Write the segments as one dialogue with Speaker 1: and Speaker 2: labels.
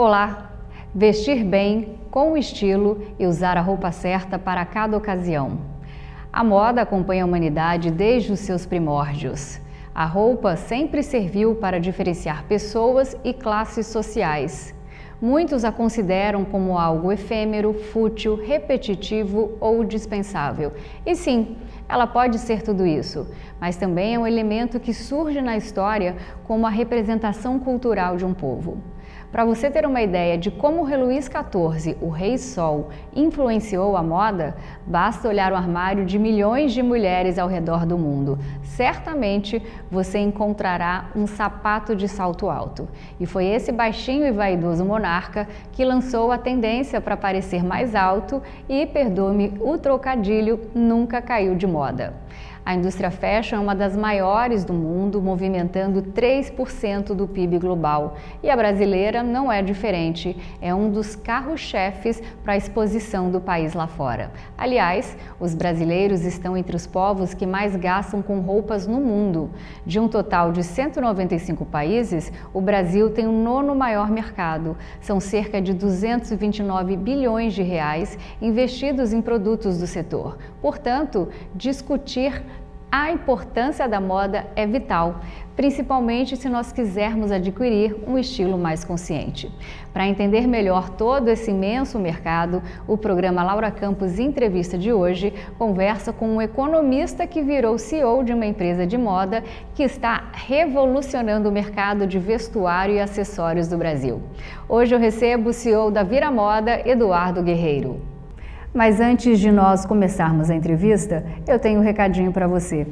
Speaker 1: Olá! Vestir bem, com estilo e usar a roupa certa para cada ocasião. A moda acompanha a humanidade desde os seus primórdios. A roupa sempre serviu para diferenciar pessoas e classes sociais. Muitos a consideram como algo efêmero, fútil, repetitivo ou dispensável. E sim, ela pode ser tudo isso, mas também é um elemento que surge na história como a representação cultural de um povo. Para você ter uma ideia de como o rei Luís XIV, o Rei Sol, influenciou a moda, basta olhar o armário de milhões de mulheres ao redor do mundo. Certamente você encontrará um sapato de salto alto. E foi esse baixinho e vaidoso monarca que lançou a tendência para parecer mais alto e, perdoe-me o trocadilho, nunca caiu de moda. A indústria fashion é uma das maiores do mundo, movimentando 3% do PIB global. E a brasileira não é diferente, é um dos carros-chefes para a exposição do país lá fora. Aliás, os brasileiros estão entre os povos que mais gastam com roupas no mundo. De um total de 195 países, o Brasil tem o 9º maior mercado. São cerca de 229 bilhões de reais investidos em produtos do setor. Portanto, discutir a importância da moda é vital, principalmente se nós quisermos adquirir um estilo mais consciente. Para entender melhor todo esse imenso mercado, o programa Laura Campos Entrevista de hoje conversa com um economista que virou CEO de uma empresa de moda que está revolucionando o mercado de vestuário e acessórios do Brasil. Hoje eu recebo o CEO da Vira Moda, Eduardo Guerreiro. Mas antes de nós começarmos a entrevista, eu tenho um recadinho para você.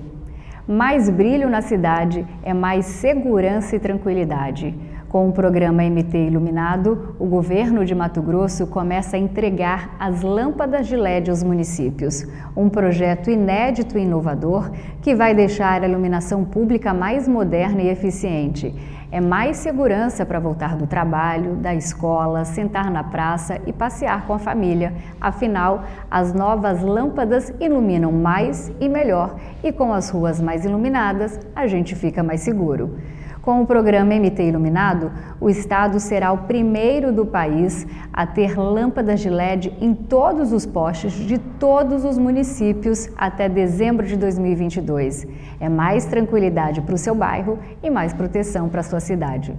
Speaker 1: Mais brilho na cidade é mais segurança e tranquilidade. Com o programa MT Iluminado, o governo de Mato Grosso começa a entregar as lâmpadas de LED aos municípios. Um projeto inédito e inovador que vai deixar a iluminação pública mais moderna e eficiente. É mais segurança para voltar do trabalho, da escola, sentar na praça e passear com a família. Afinal, as novas lâmpadas iluminam mais e melhor, e com as ruas mais iluminadas, a gente fica mais seguro. Com o programa MT Iluminado, o estado será o primeiro do país a ter lâmpadas de LED em todos os postes de todos os municípios até dezembro de 2022. É mais tranquilidade para o seu bairro e mais proteção para a sua cidade.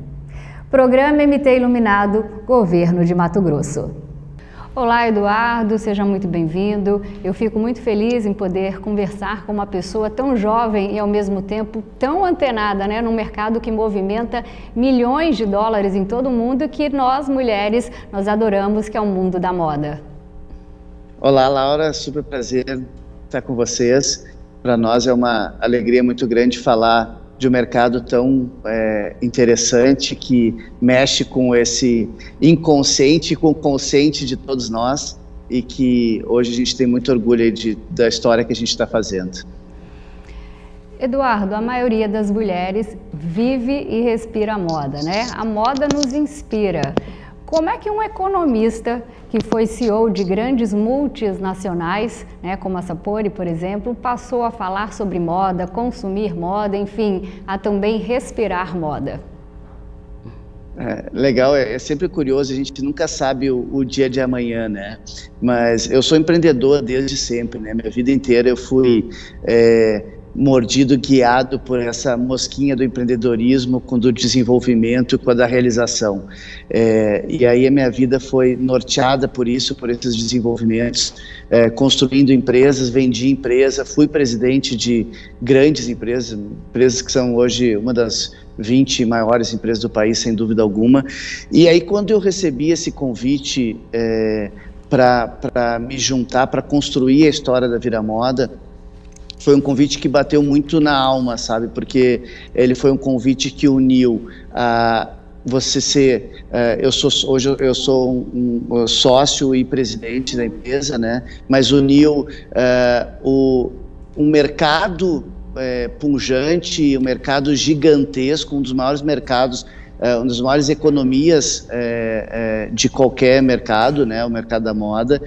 Speaker 1: Programa MT Iluminado, Governo de Mato Grosso. Olá, Eduardo, seja muito bem-vindo. Eu fico muito feliz em poder conversar com uma pessoa tão jovem e, ao mesmo tempo, tão antenada, num mercado que movimenta milhões de dólares em todo o mundo e que nós, mulheres, nós adoramos, que é o mundo da moda.
Speaker 2: Olá, Laura, super prazer estar com vocês. Para nós é uma alegria muito grande falar de um mercado tão interessante que mexe com esse inconsciente e com o consciente de todos nós e que hoje a gente tem muito orgulho da história que a gente está fazendo.
Speaker 1: Eduardo, a maioria das mulheres vive e respira a moda, A moda nos inspira. Como é que um economista que foi CEO de grandes multinacionais, como a Sapori, por exemplo, passou a falar sobre moda, consumir moda, enfim, a também respirar moda?
Speaker 2: Legal, é sempre curioso, a gente nunca sabe o dia de amanhã, Mas eu sou empreendedor desde sempre, Minha vida inteira eu fui mordido, guiado por essa mosquinha do empreendedorismo, com do desenvolvimento, com a da realização. E aí a minha vida foi norteada por isso, por esses desenvolvimentos, construindo empresas, vendi empresa, fui presidente de grandes empresas que são hoje uma das 20 maiores empresas do país, sem dúvida alguma. E aí quando eu recebi esse convite para me juntar, para construir a história da Vira Moda, foi um convite que bateu muito na alma, Porque ele foi um convite que uniu você ser... hoje eu sou um sócio e presidente da empresa, Mas uniu um mercado pujante, um mercado gigantesco, um dos maiores mercados, uma das maiores economias de qualquer mercado, o mercado da moda,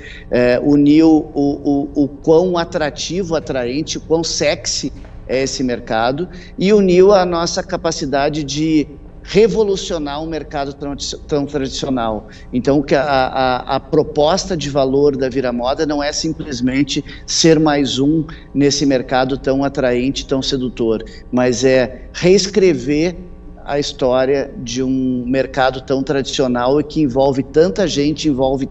Speaker 2: uniu o quão atrativo, atraente, o quão sexy é esse mercado e uniu a nossa capacidade de revolucionar um mercado tão tradicional. Então, a proposta de valor da Viramoda não é simplesmente ser mais um nesse mercado tão atraente, tão sedutor, mas é reescrever a história de um mercado tão tradicional e que envolve tanta gente, envolve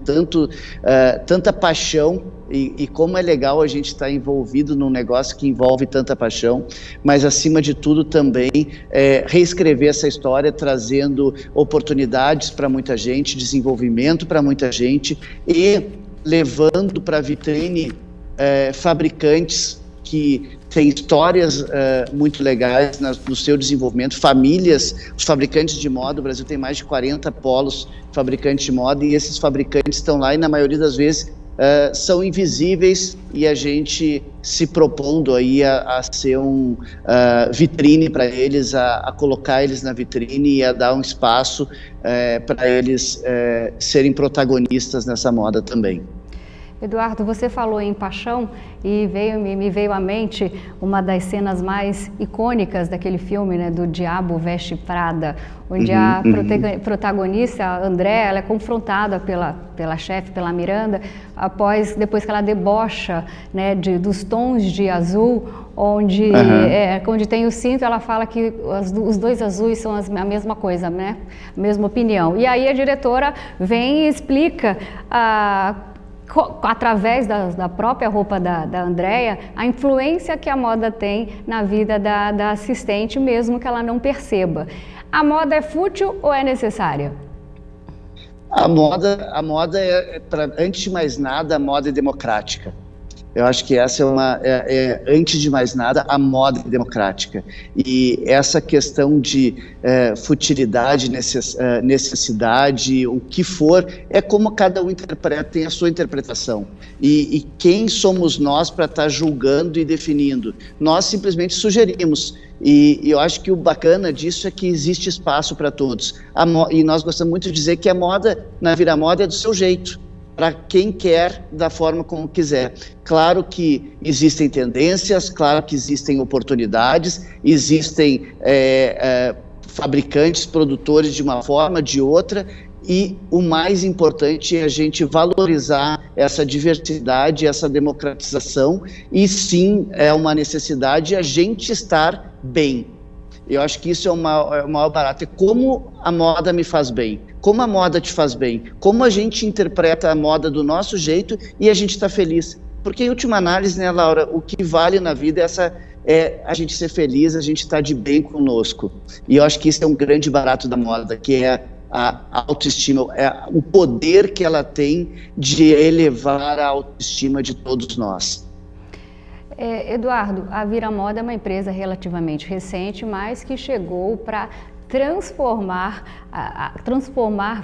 Speaker 2: tanta paixão, e como é legal a gente estar envolvido num negócio que envolve tanta paixão, mas acima de tudo também reescrever essa história, trazendo oportunidades para muita gente, desenvolvimento para muita gente e levando para a vitrine fabricantes que tem histórias muito legais no seu desenvolvimento, famílias, os fabricantes de moda. O Brasil tem mais de 40 polos fabricantes de moda, e esses fabricantes estão lá e na maioria das vezes são invisíveis, e a gente se propondo aí a ser vitrine para eles, a colocar eles na vitrine e a dar um espaço para eles serem protagonistas nessa moda também.
Speaker 1: Eduardo, você falou em paixão e me veio à mente uma das cenas mais icônicas daquele filme, né, do Diabo Veste Prada, onde a protagonista, a André, ela é confrontada pela chefe, pela Miranda, depois que ela debocha, né, dos tons de azul, onde tem o cinto. Ela fala que os dois azuis são a mesma coisa, né, a mesma opinião. E aí a diretora vem e explica através da própria roupa da Andréia, a influência que a moda tem na vida da assistente, mesmo que ela não perceba. A moda é fútil ou é necessária?
Speaker 2: A moda antes de mais nada, a moda é democrática. Eu acho que essa antes de mais nada, a moda é democrática. E essa questão de futilidade, necessidade, o que for, é como cada um interpreta, tem a sua interpretação. E quem somos nós para estar julgando e definindo? Nós simplesmente sugerimos. E eu acho que o bacana disso é que existe espaço para todos. E nós gostamos muito de dizer que a moda, na Viramoda, é do seu jeito, para quem quer, da forma como quiser. Claro que existem tendências, claro que existem oportunidades, existem fabricantes, produtores de uma forma, de outra, e o mais importante é a gente valorizar essa diversidade, essa democratização, e sim, é uma necessidade a gente estar bem. Eu acho que isso é o maior barato, é como a moda me faz bem, como a moda te faz bem, como a gente interpreta a moda do nosso jeito e a gente está feliz. Porque, em última análise, né, Laura, o que vale na vida é a gente ser feliz, a gente estar de bem conosco. E eu acho que isso é um grande barato da moda, que é a autoestima, o poder que ela tem de elevar a autoestima de todos nós.
Speaker 1: Eduardo, a Viramoda é uma empresa relativamente recente, mas que chegou para transformar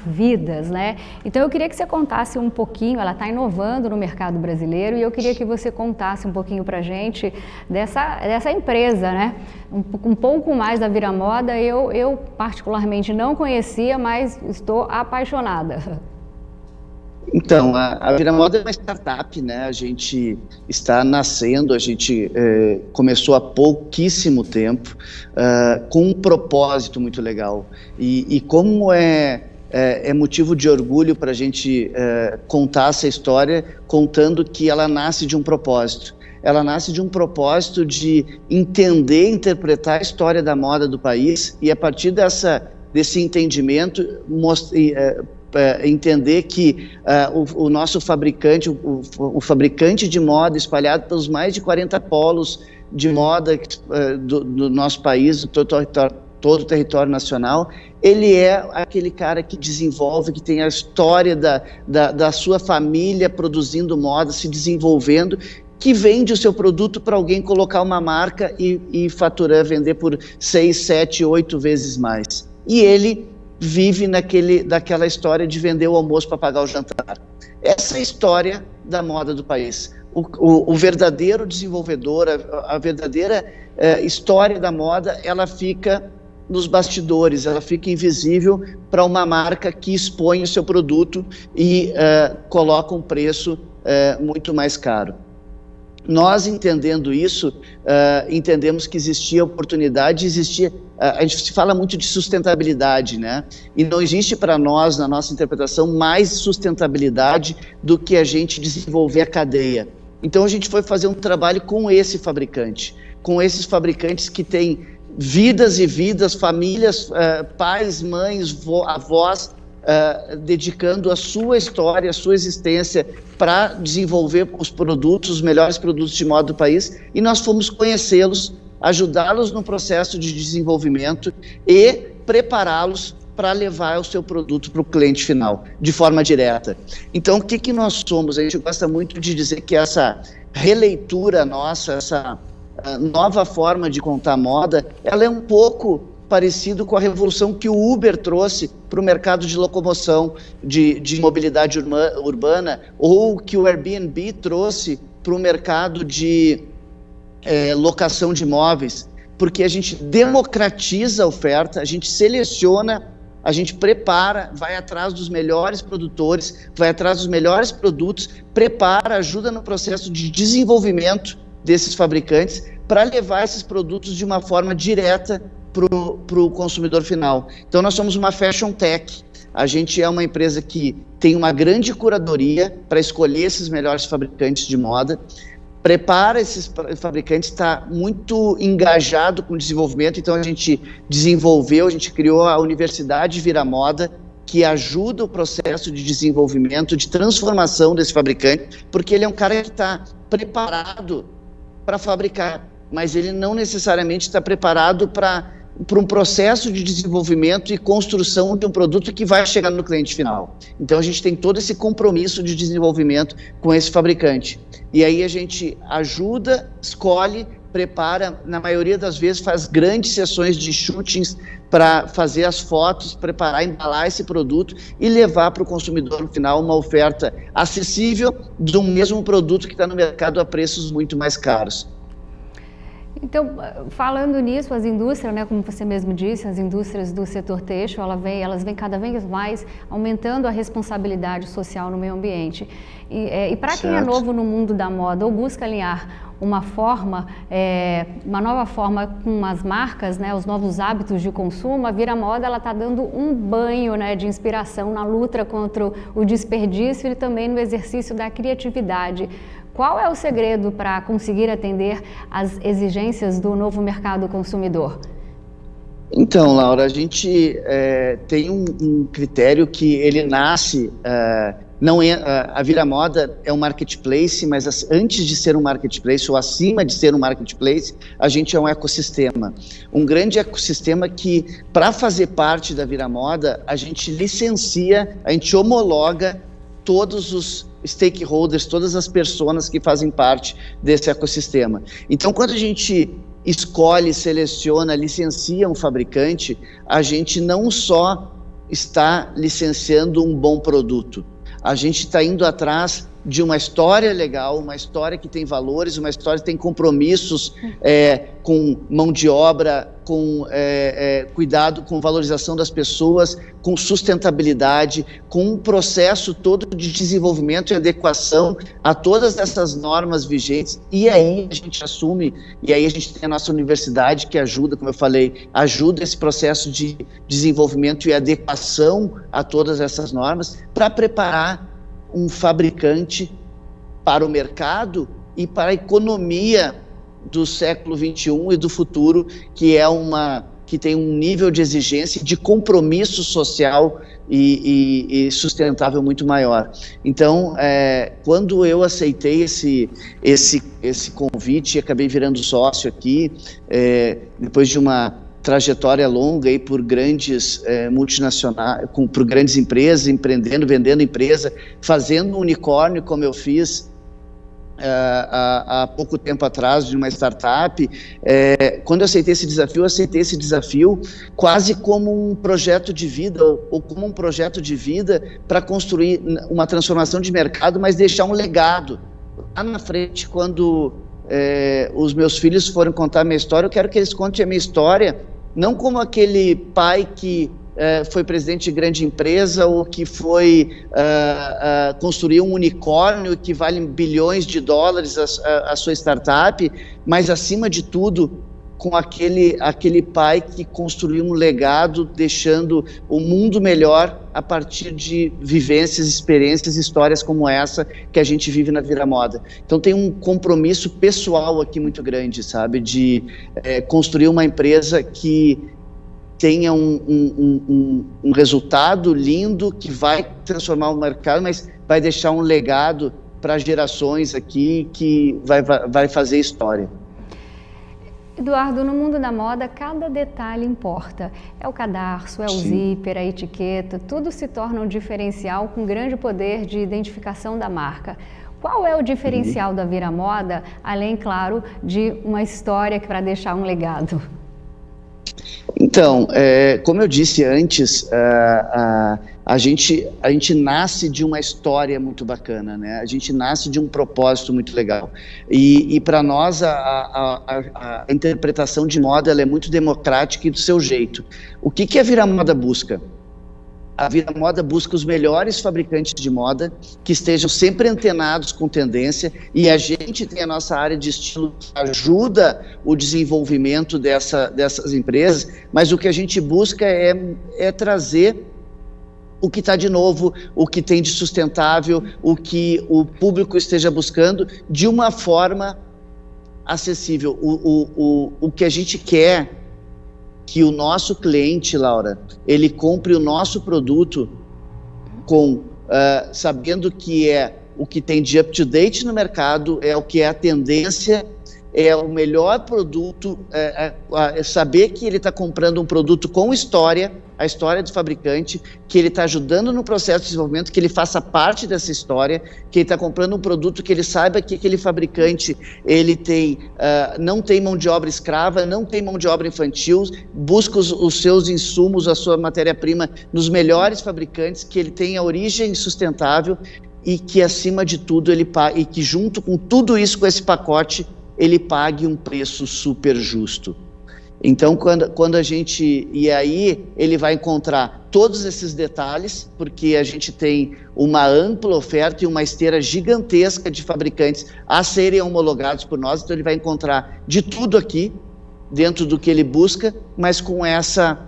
Speaker 1: vidas, né? Então eu queria que você contasse um pouquinho, ela está inovando no mercado brasileiro, e eu queria que você contasse um pouquinho para a gente dessa empresa, né? Um pouco mais da Viramoda. Eu particularmente não conhecia, mas estou apaixonada.
Speaker 2: Então, a Viramoda é uma startup, né? A gente está nascendo, a gente começou há pouquíssimo tempo, com um propósito muito legal. E como é motivo de orgulho para a gente contar essa história, contando que ela nasce de um propósito. Ela nasce de um propósito de entender, interpretar a história da moda do país, e a partir desse entendimento, entender que o nosso fabricante, o fabricante de moda espalhado pelos mais de 40 polos de moda do nosso país, todo o território nacional, ele é aquele cara que desenvolve, que tem a história da sua família produzindo moda, se desenvolvendo, que vende o seu produto para alguém colocar uma marca e faturar, vender por 6, 7, 8 vezes mais. E ele vive daquela história de vender o almoço para pagar o jantar. Essa é a história da moda do país. O verdadeiro desenvolvedor, a verdadeira história da moda, ela fica nos bastidores, ela fica invisível para uma marca que expõe o seu produto e coloca um preço muito mais caro. Nós, entendendo isso, entendemos que existia oportunidade, a gente se fala muito de sustentabilidade, né? E não existe para nós, na nossa interpretação, mais sustentabilidade do que a gente desenvolver a cadeia. Então a gente foi fazer um trabalho com esse fabricante, com esses fabricantes que têm vidas e vidas, famílias, pais, mães, avós, dedicando a sua história, a sua existência para desenvolver os produtos, os melhores produtos de moda do país, e nós fomos conhecê-los, ajudá-los no processo de desenvolvimento e prepará-los para levar o seu produto para o cliente final, de forma direta. Então, o que nós somos? A gente gosta muito de dizer que essa releitura nossa, essa nova forma de contar moda, ela é um pouco parecido com a revolução que o Uber trouxe para o mercado de locomoção, de mobilidade urbana, ou que o Airbnb trouxe para o mercado de locação de imóveis, porque a gente democratiza a oferta, a gente seleciona, a gente prepara, vai atrás dos melhores produtores, vai atrás dos melhores produtos, prepara, ajuda no processo de desenvolvimento desses fabricantes para levar esses produtos de uma forma direta para o consumidor final. Então nós somos uma fashion tech, a gente é uma empresa que tem uma grande curadoria para escolher esses melhores fabricantes de moda, prepara esses fabricantes, está muito engajado com o desenvolvimento, então a gente desenvolveu, a gente criou a Universidade Vira Moda, que ajuda o processo de desenvolvimento, de transformação desse fabricante, porque ele é um cara que está preparado para fabricar, mas ele não necessariamente está preparado para um processo de desenvolvimento e construção de um produto que vai chegar no cliente final. Então a gente tem todo esse compromisso de desenvolvimento com esse fabricante. E aí a gente ajuda, escolhe, prepara, na maioria das vezes faz grandes sessões de shootings para fazer as fotos, preparar, embalar esse produto e levar para o consumidor final uma oferta acessível do mesmo produto que está no mercado a preços muito mais caros.
Speaker 1: Então, falando nisso, as indústrias, né, como você mesmo disse, as indústrias do setor têxtil, elas vêm cada vez mais aumentando a responsabilidade social no meio ambiente. E para quem é novo no mundo da moda ou busca alinhar uma nova forma com as marcas, né, os novos hábitos de consumo, a Vira Moda ela está dando um banho, né, de inspiração na luta contra o desperdício e também no exercício da criatividade. Qual é o segredo para conseguir atender às exigências do novo mercado consumidor?
Speaker 2: Então, Laura, a gente tem um critério que ele nasce, a Vira Moda é um marketplace, mas antes de ser um marketplace ou acima de ser um marketplace, a gente é um ecossistema. Um grande ecossistema que, para fazer parte da Vira Moda, a gente licencia, a gente homologa todos os stakeholders, todas as pessoas que fazem parte desse ecossistema. Então, quando a gente escolhe, seleciona, licencia um fabricante, a gente não só está licenciando um bom produto, a gente está indo atrás de uma história legal, uma história que tem valores, uma história que tem compromissos com mão de obra, com cuidado, com valorização das pessoas, com sustentabilidade, com um processo todo de desenvolvimento e adequação a todas essas normas vigentes. E aí a gente assume, e aí a gente tem a nossa universidade que ajuda, como eu falei, ajuda esse processo de desenvolvimento e adequação a todas essas normas para preparar um fabricante para o mercado e para a economia do século XXI e do futuro, que tem um nível de exigência, de compromisso social e sustentável muito maior. Então, quando eu aceitei esse convite, acabei virando sócio aqui, depois de uma trajetória longa aí por grandes multinacionais, por grandes empresas, empreendendo, vendendo empresa, fazendo um unicórnio como eu fiz há pouco tempo atrás de uma startup. Quando eu aceitei esse desafio quase como um projeto de vida ou como um projeto de vida para construir uma transformação de mercado, mas deixar um legado lá na frente. Quando os meus filhos forem contar a minha história, eu quero que eles contem a minha história não como aquele pai que foi presidente de grande empresa ou que foi construir um unicórnio que vale bilhões de dólares a sua startup, mas acima de tudo com aquele pai que construiu um legado, deixando o mundo melhor a partir de vivências, experiências, histórias como essa que a gente vive na Viramoda. Então tem um compromisso pessoal aqui muito grande, sabe, de construir uma empresa que tenha um resultado lindo, que vai transformar o mercado, mas vai deixar um legado para gerações aqui que vai fazer história.
Speaker 1: Eduardo, no mundo da moda, cada detalhe importa. É o cadarço, é o zíper, a etiqueta, tudo se torna um diferencial com grande poder de identificação da marca. Qual é o diferencial da Viramoda, além, claro, de uma história para deixar um legado?
Speaker 2: Então, como eu disse antes, a gente nasce de uma história muito bacana, né? A gente nasce de um propósito muito legal. E para nós, a interpretação de moda ela é muito democrática e do seu jeito. O que a Viramoda busca? A Viramoda busca os melhores fabricantes de moda que estejam sempre antenados com tendência, e a gente tem a nossa área de estilo que ajuda o desenvolvimento dessas empresas, mas o que a gente busca é trazer o que está de novo, o que tem de sustentável, o que o público esteja buscando de uma forma acessível. O que a gente quer que o nosso cliente, Laura, ele compre o nosso produto sabendo que é o que tem de up-to-date no mercado, é o que é a tendência, é o melhor produto, saber que ele está comprando um produto com história, a história do fabricante, que ele está ajudando no processo de desenvolvimento, que ele faça parte dessa história, que ele está comprando um produto que ele saiba que aquele fabricante ele não tem mão de obra escrava, não tem mão de obra infantil, busca os seus insumos, a sua matéria-prima nos melhores fabricantes, que ele tenha origem sustentável e que acima de tudo e que junto com tudo isso, com esse pacote, ele pague um preço super justo. Então, quando a gente... E aí, ele vai encontrar todos esses detalhes, porque a gente tem uma ampla oferta e uma esteira gigantesca de fabricantes a serem homologados por nós, então ele vai encontrar de tudo aqui, dentro do que ele busca, mas com essa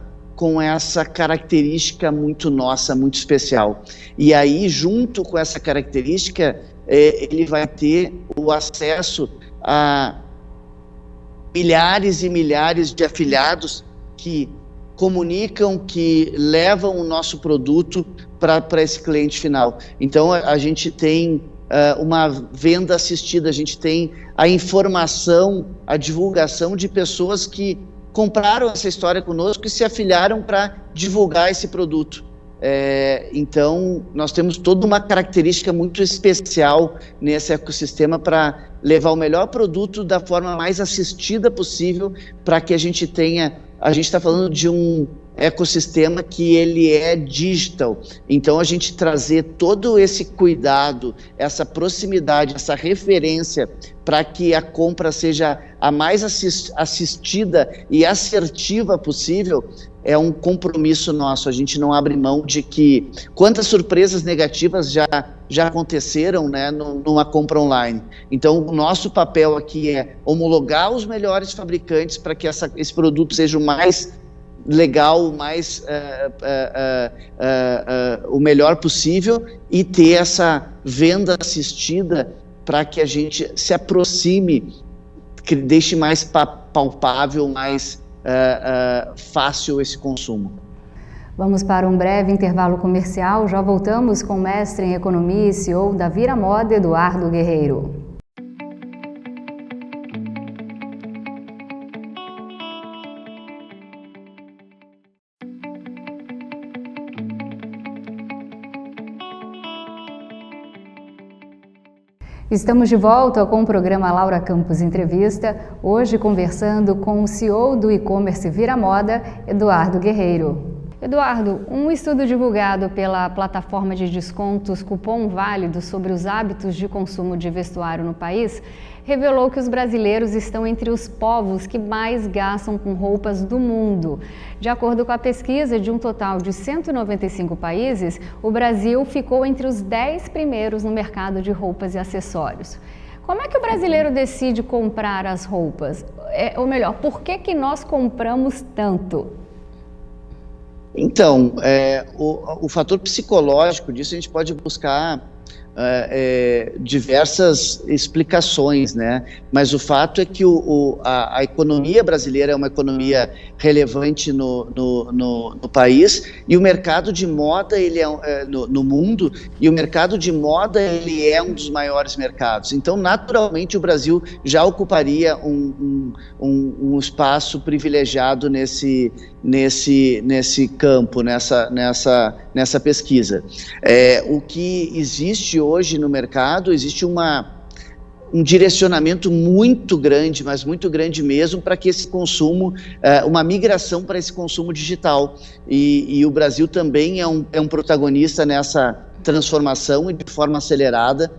Speaker 2: característica muito nossa, muito especial. E aí, junto com essa característica, ele vai ter o acesso a milhares e milhares de afiliados que comunicam, que levam o nosso produto para esse cliente final. Então, a gente tem uma venda assistida, a gente tem a informação, a divulgação de pessoas que compraram essa história conosco e se afiliaram para divulgar esse produto. Então, nós temos toda uma característica muito especial nesse ecossistema para levar o melhor produto da forma mais assistida possível, para que a gente está falando de um ecossistema que ele é digital, então a gente trazer todo esse cuidado, essa proximidade, essa referência para que a compra seja a mais assistida e assertiva possível, é um compromisso nosso. A gente não abre mão de que quantas surpresas negativas já aconteceram, né, numa compra online. Então, o nosso papel aqui é homologar os melhores fabricantes para que esse produto seja o mais legal, o melhor possível, e ter essa venda assistida para que a gente se aproxime, que deixe mais palpável, mais fácil esse consumo.
Speaker 1: Vamos para um breve intervalo comercial, já voltamos com o mestre em economia e CEO da Viramoda, Eduardo Guerreiro. Estamos de volta com o programa Laura Campos Entrevista, hoje conversando com o CEO do e-commerce Viramoda, Eduardo Guerreiro. Eduardo, um estudo divulgado pela plataforma de descontos Cupom Válido sobre os hábitos de consumo de vestuário no país revelou que os brasileiros estão entre os povos que mais gastam com roupas do mundo. De acordo com a pesquisa, de um total de 195 países, o Brasil ficou entre os 10 primeiros no mercado de roupas e acessórios. Como é que o brasileiro decide comprar as roupas? Ou melhor, por que nós compramos tanto?
Speaker 2: Então, o fator psicológico disso a gente pode buscar diversas explicações, né? Mas o fato é que a economia brasileira é uma economia relevante no país, e o mercado de moda ele no mundo, e o mercado de moda ele é um dos maiores mercados. Então, naturalmente, o Brasil já ocuparia um espaço privilegiado nesse campo, nessa pesquisa. O que existe hoje no mercado, existe um direcionamento muito grande, mas muito grande mesmo, para que esse consumo, uma migração para esse consumo digital. E o Brasil também é um protagonista nessa transformação e de forma acelerada.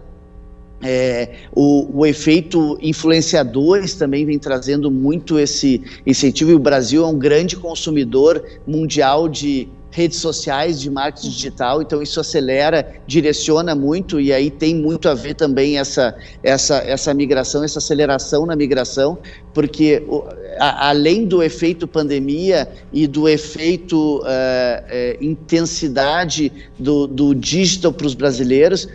Speaker 2: O efeito influenciadores também vem trazendo muito esse incentivo, e o Brasil é um grande consumidor mundial de redes sociais, de marketing digital, então isso acelera, direciona muito, e aí tem muito a ver também essa migração, essa aceleração na migração, porque além do efeito pandemia e do efeito intensidade do digital para os brasileiros,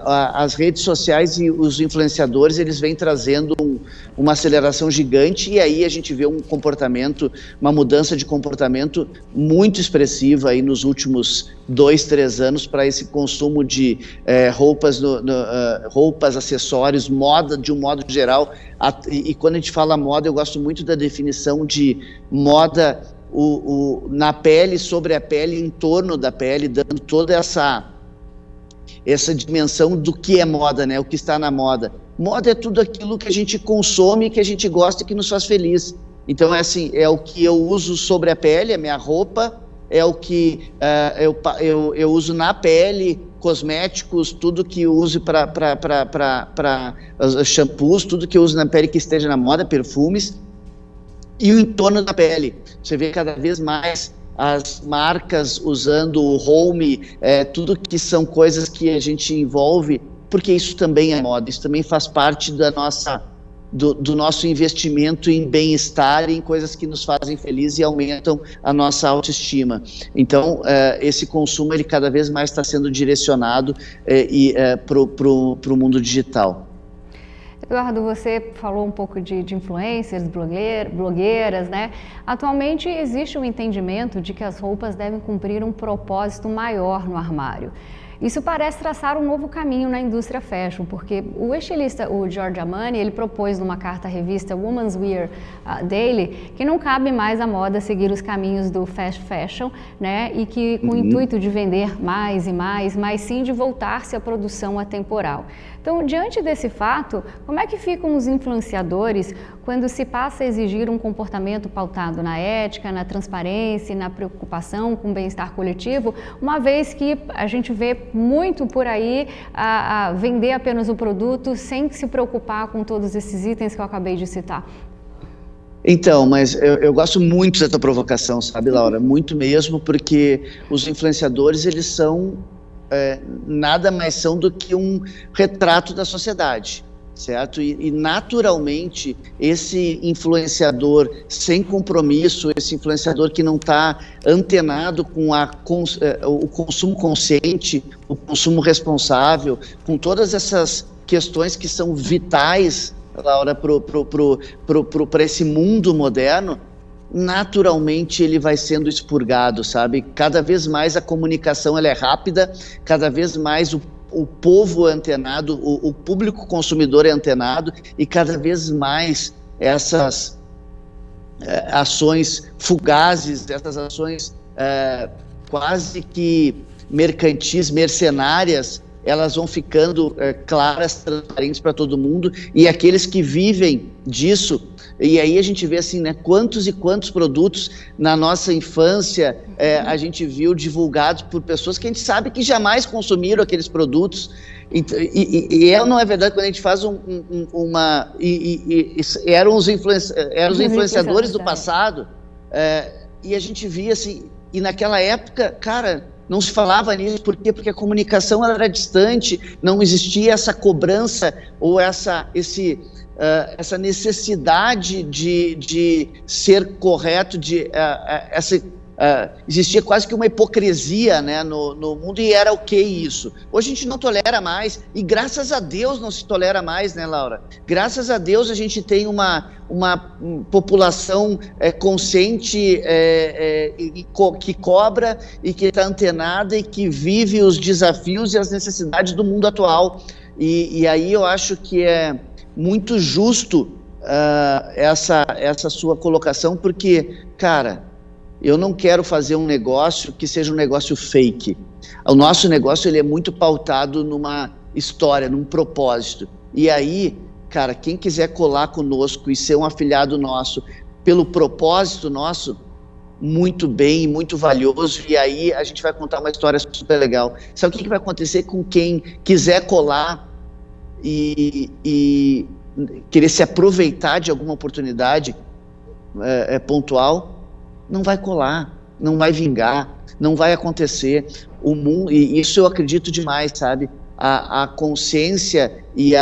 Speaker 2: as redes sociais e os influenciadores, eles vêm trazendo uma aceleração gigante, e aí a gente vê uma mudança de comportamento muito expressiva aí nos últimos 2, 3 anos para esse consumo de roupas, acessórios, moda de um modo geral. E quando a gente fala moda, eu gosto muito da definição de moda na pele, sobre a pele, em torno da pele, dando toda essa dimensão do que é moda, né? O que está na moda. Moda é tudo aquilo que a gente consome, que a gente gosta e que nos faz feliz. Então, é o que eu uso sobre a pele, a minha roupa, é o que eu uso na pele, cosméticos, tudo que eu uso para shampoos, tudo que eu uso na pele que esteja na moda, perfumes, e o entorno da pele. Você vê cada vez mais as marcas usando o home, tudo que são coisas que a gente envolve, porque isso também é moda, isso também faz parte do nosso investimento em bem-estar, em coisas que nos fazem felizes e aumentam a nossa autoestima. Então, esse consumo, ele cada vez mais está sendo direcionado para o mundo digital.
Speaker 1: Eduardo, você falou um pouco de influencers, blogueiras, né? Atualmente existe um entendimento de que as roupas devem cumprir um propósito maior no armário. Isso parece traçar um novo caminho na indústria fashion, porque o estilista, o Giorgio Armani, ele propôs numa carta à revista Women's Wear Daily que não cabe mais à moda seguir os caminhos do fast fashion, né? E que com o intuito de vender mais e mais, mas sim de voltar-se à produção atemporal. Então, diante desse fato, como é que ficam os influenciadores quando se passa a exigir um comportamento pautado na ética, na transparência e na preocupação com o bem-estar coletivo, uma vez que a gente vê muito por aí a vender apenas o produto sem se preocupar com todos esses itens que eu acabei de citar?
Speaker 2: Então, mas eu gosto muito dessa provocação, sabe, Laura? Muito mesmo, porque os influenciadores, eles são nada mais são do que um retrato da sociedade, certo? E naturalmente, esse influenciador sem compromisso, esse influenciador que não está antenado com o consumo consciente, o consumo responsável, com todas essas questões que são vitais, Laura, para esse mundo moderno, naturalmente ele vai sendo expurgado, sabe? Cada vez mais a comunicação ela é rápida, cada vez mais o povo é antenado, o público consumidor é antenado, e cada vez mais essas ações fugazes, essas ações quase que mercantis, mercenárias, elas vão ficando claras, transparentes para todo mundo, e aqueles que vivem disso, e aí a gente vê assim, né, quantos e quantos produtos na nossa infância a gente viu divulgados por pessoas que a gente sabe que jamais consumiram aqueles produtos. E não é verdade, quando a gente faz eram os influenciadores do passado, e a gente via assim, e naquela época, cara, não se falava nisso. Por quê? Porque a comunicação ela era distante, não existia essa cobrança ou essa necessidade de ser correto, existia quase que uma hipocrisia, né, no mundo, e era ok isso. Hoje a gente não tolera mais, e graças a Deus não se tolera mais, né, Laura? Graças a Deus a gente tem uma população consciente, que cobra e que está antenada e que vive os desafios e as necessidades do mundo atual. E aí eu acho que é muito justo essa sua colocação, porque, cara, eu não quero fazer um negócio que seja um negócio fake. O nosso negócio ele é muito pautado numa história, num propósito. E aí, cara, quem quiser colar conosco e ser um afiliado nosso pelo propósito nosso, muito bem, muito valioso, e aí a gente vai contar uma história super legal. Sabe o que vai acontecer com quem quiser colar e querer se aproveitar de alguma oportunidade pontual? Não vai colar, não vai vingar, não vai acontecer. O mundo, e isso eu acredito demais, sabe? A consciência e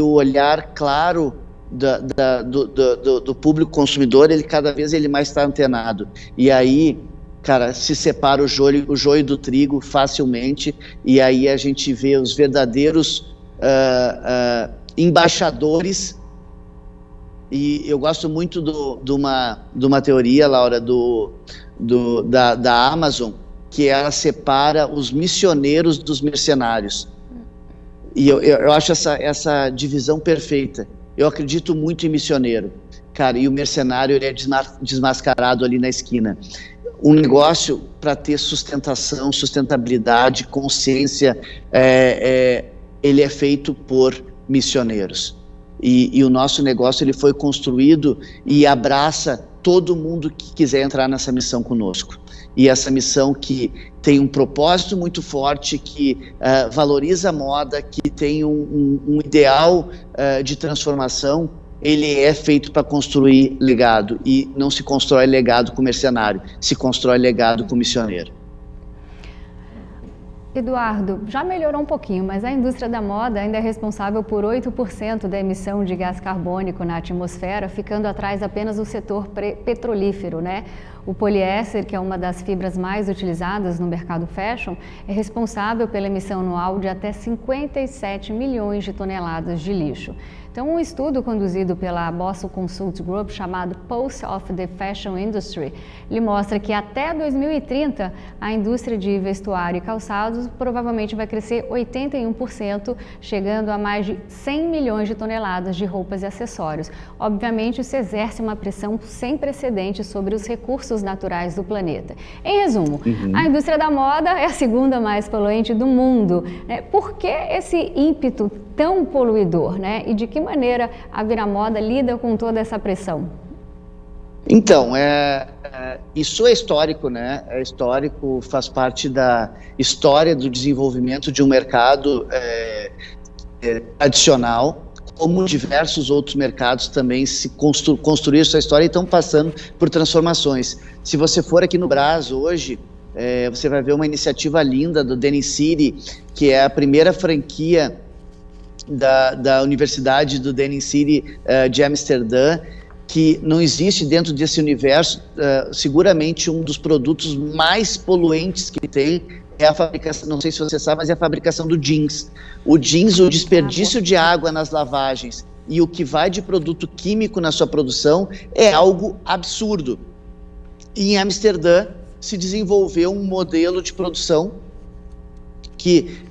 Speaker 2: o olhar claro do público consumidor, ele cada vez mais está antenado. E aí, cara, se separa o joio do trigo facilmente, e aí a gente vê os verdadeiros embaixadores. E eu gosto muito de uma teoria, Laura, da Amazon, que ela separa os missioneiros dos mercenários. E eu acho essa divisão perfeita. Eu acredito muito em missioneiro, cara, e o mercenário ele é desmascarado ali na esquina. Um negócio, para ter sustentação, sustentabilidade, consciência, ele é feito por missioneiros. E o nosso negócio ele foi construído e abraça todo mundo que quiser entrar nessa missão conosco. E essa missão que tem um propósito muito forte, que valoriza a moda, que tem um ideal de transformação, ele é feito para construir legado. E não se constrói legado com mercenário, se constrói legado com missioneiro.
Speaker 1: Eduardo, já melhorou um pouquinho, mas a indústria da moda ainda é responsável por 8% da emissão de gás carbônico na atmosfera, ficando atrás apenas do setor petrolífero, né? O poliéster, que é uma das fibras mais utilizadas no mercado fashion, é responsável pela emissão anual de até 57 milhões de toneladas de lixo. Então, um estudo conduzido pela Boston Consult Group, chamado Pulse of the Fashion Industry, ele mostra que até 2030, a indústria de vestuário e calçados provavelmente vai crescer 81%, chegando a mais de 100 milhões de toneladas de roupas e acessórios. Obviamente, isso exerce uma pressão sem precedentes sobre os recursos naturais do planeta. Em resumo, a indústria da moda é a segunda mais poluente do mundo, né? Por que esse ímpeto tão poluidor, né? E de que maneira a Viramoda lida com toda essa pressão?
Speaker 2: Então, isso é histórico, né? É histórico, faz parte da história do desenvolvimento de um mercado tradicional, como diversos outros mercados também se construíram sua história e estão passando por transformações. Se você for aqui no Brasil hoje, você vai ver uma iniciativa linda do Denim City, que é a primeira franquia da Universidade do Denim City de Amsterdã, que não existe dentro desse universo. Seguramente um dos produtos mais poluentes que tem é a fabricação, não sei se você sabe, mas é a fabricação do jeans. O jeans, o desperdício de água nas lavagens e o que vai de produto químico na sua produção é algo absurdo. E em Amsterdã se desenvolveu um modelo de produção que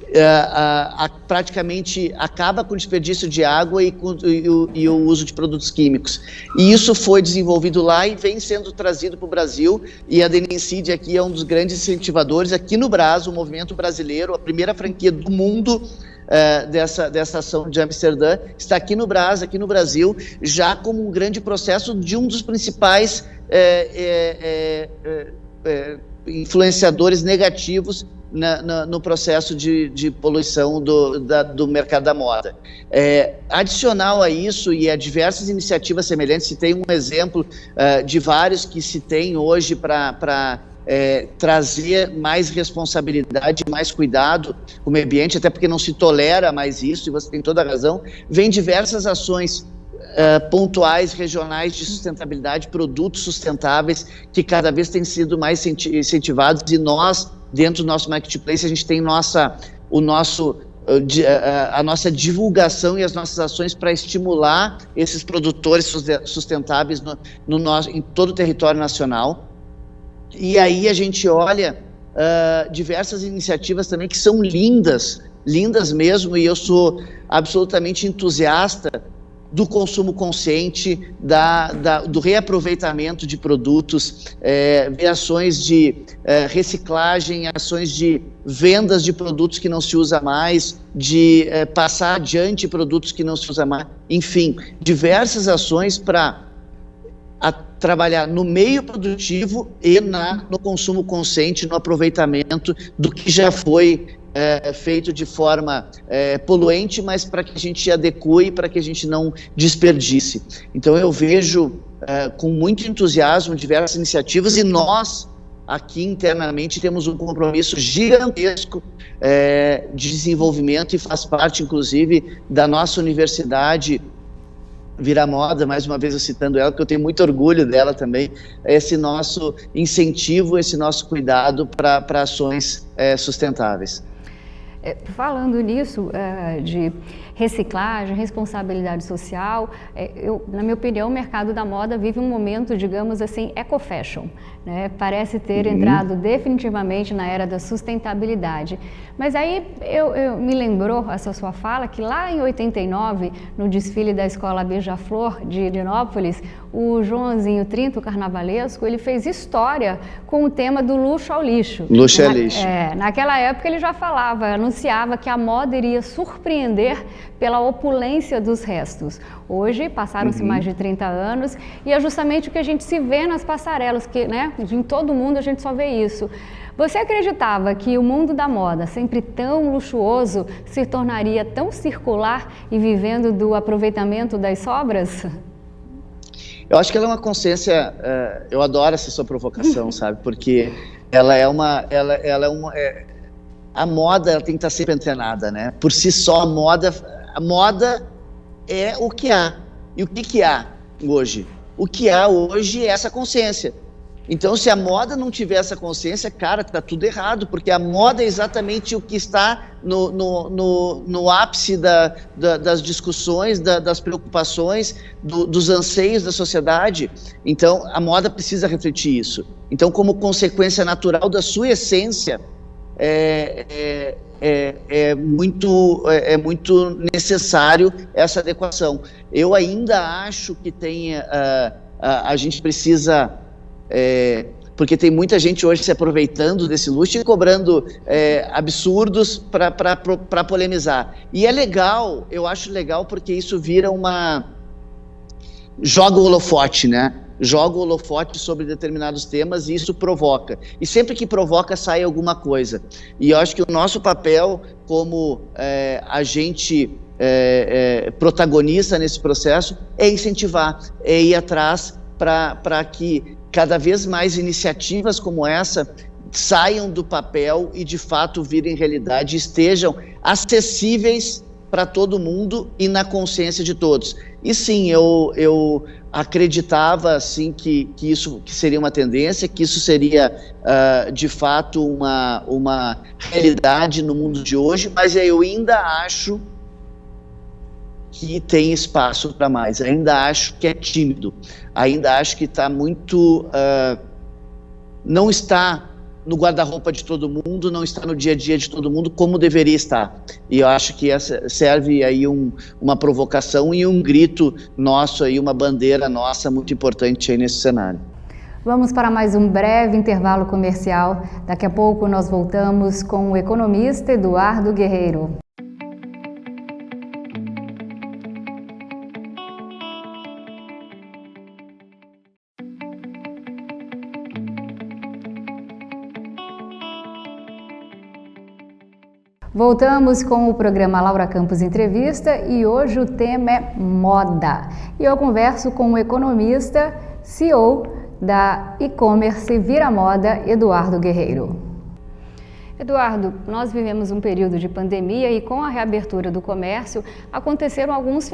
Speaker 2: praticamente acaba com o desperdício de água e o uso de produtos químicos. E isso foi desenvolvido lá e vem sendo trazido para o Brasil, e a Denencid aqui é um dos grandes incentivadores. Aqui no Brasil, o movimento brasileiro, a primeira franquia do mundo dessa ação de Amsterdã, está aqui no Brasil, já como um grande processo de um dos principais influenciadores negativos no processo de poluição do mercado da moda. Adicional a isso, e a diversas iniciativas semelhantes, se tem um exemplo de vários que se tem hoje para trazer mais responsabilidade, mais cuidado com o meio ambiente, até porque não se tolera mais isso, e você tem toda a razão. Vem diversas ações pontuais, regionais de sustentabilidade, produtos sustentáveis, que cada vez têm sido mais incentivados, e nós, dentro do nosso marketplace, a gente tem a nossa divulgação e as nossas ações para estimular esses produtores sustentáveis em todo o território nacional. E aí a gente olha diversas iniciativas também que são lindas mesmo, e eu sou absolutamente entusiasta do consumo consciente, do reaproveitamento de produtos, ações de reciclagem, ações de vendas de produtos que não se usa mais, de passar adiante produtos que não se usa mais, enfim, diversas ações para trabalhar no meio produtivo e no consumo consciente, no aproveitamento do que já foi feito de forma poluente, mas para que a gente adeque, para que a gente não desperdice. Então eu vejo com muito entusiasmo diversas iniciativas, e nós aqui internamente temos um compromisso gigantesco de desenvolvimento, e faz parte inclusive da nossa universidade Viramoda, mais uma vez eu citando ela, porque eu tenho muito orgulho dela também, esse nosso incentivo, esse nosso cuidado para ações sustentáveis.
Speaker 1: Falando nisso, de reciclagem, responsabilidade social, na minha opinião, o mercado da moda vive um momento, digamos assim, eco-fashion, né? Parece ter entrado definitivamente na era da sustentabilidade. Mas aí eu me lembrou essa sua fala que lá em 89, no desfile da Escola Beija-Flor de Irinópolis, o Joãozinho Trinta, o carnavalesco, ele fez história com o tema do luxo ao lixo.
Speaker 2: Luxo ao lixo.
Speaker 1: Naquela época ele já anunciava que a moda iria surpreender pela opulência dos restos. Hoje, passaram-se mais de 30 anos, e é justamente o que a gente se vê nas passarelas, que, né, em todo mundo a gente só vê isso. Você acreditava que o mundo da moda, sempre tão luxuoso, se tornaria tão circular e vivendo do aproveitamento das sobras?
Speaker 2: Eu acho que ela é uma consciência, eu adoro essa sua provocação, sabe, porque a moda ela tem que estar sempre antenada, né? Por si só, a moda é o que há. E o que há hoje? O que há hoje é essa consciência. Então, se a moda não tiver essa consciência, cara, tá tudo errado, porque a moda é exatamente o que está no ápice das discussões, das preocupações, dos anseios da sociedade. Então, a moda precisa refletir isso. Então, como consequência natural da sua essência, é muito necessário essa adequação. Eu ainda acho que a gente precisa, porque tem muita gente hoje se aproveitando desse luxo e cobrando absurdos para polemizar. E é legal, eu acho legal, porque isso vira joga o holofote, né? Joga o holofote sobre determinados temas, e isso provoca. E sempre que provoca, sai alguma coisa. E eu acho que o nosso papel como agente protagonista nesse processo é incentivar, é ir atrás para que cada vez mais iniciativas como essa saiam do papel e de fato virem realidade, estejam acessíveis para todo mundo e na consciência de todos. E sim, eu acreditava assim, que isso seria uma tendência, que isso seria de fato uma realidade no mundo de hoje, mas eu ainda acho que tem espaço para mais, ainda acho que é tímido, ainda acho que está muito... não está no guarda-roupa de todo mundo, não está no dia a dia de todo mundo como deveria estar. E eu acho que essa serve aí uma provocação e um grito nosso aí, uma bandeira nossa muito importante aí nesse cenário.
Speaker 1: Vamos para mais um breve intervalo comercial. Daqui a pouco nós voltamos com o economista Eduardo Guerreiro. Voltamos com o programa Laura Campos Entrevista e hoje o tema é moda. E eu converso com o economista, CEO da e-commerce Vira Moda, Eduardo Guerreiro. Eduardo, nós vivemos um período de pandemia e com a reabertura do comércio aconteceram alguns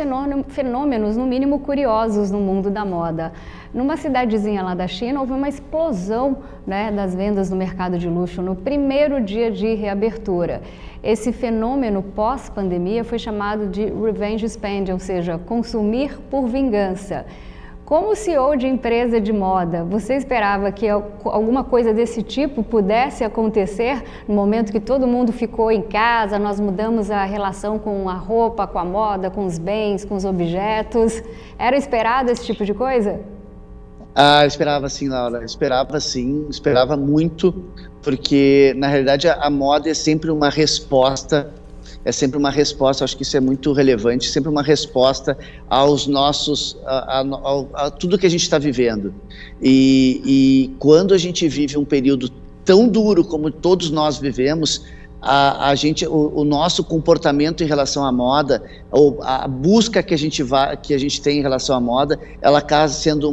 Speaker 1: fenômenos, no mínimo curiosos, no mundo da moda. Numa cidadezinha lá da China, houve uma explosão, das vendas no mercado de luxo no primeiro dia de reabertura. Esse fenômeno pós-pandemia foi chamado de revenge spending, ou seja, consumir por vingança. Como CEO de empresa de moda, você esperava que alguma coisa desse tipo pudesse acontecer no momento que todo mundo ficou em casa, nós mudamos a relação com a roupa, com a moda, com os bens, com os objetos? Era esperado esse tipo de coisa?
Speaker 2: Eu esperava sim, Laura, esperava muito, porque na realidade a moda é sempre uma resposta, acho que isso é muito relevante, sempre uma resposta aos nossos, a tudo que a gente está vivendo. E quando a gente vive um período tão duro como todos nós vivemos, o nosso comportamento em relação à moda, ou a busca que a gente tem em relação à moda, ela acaba sendo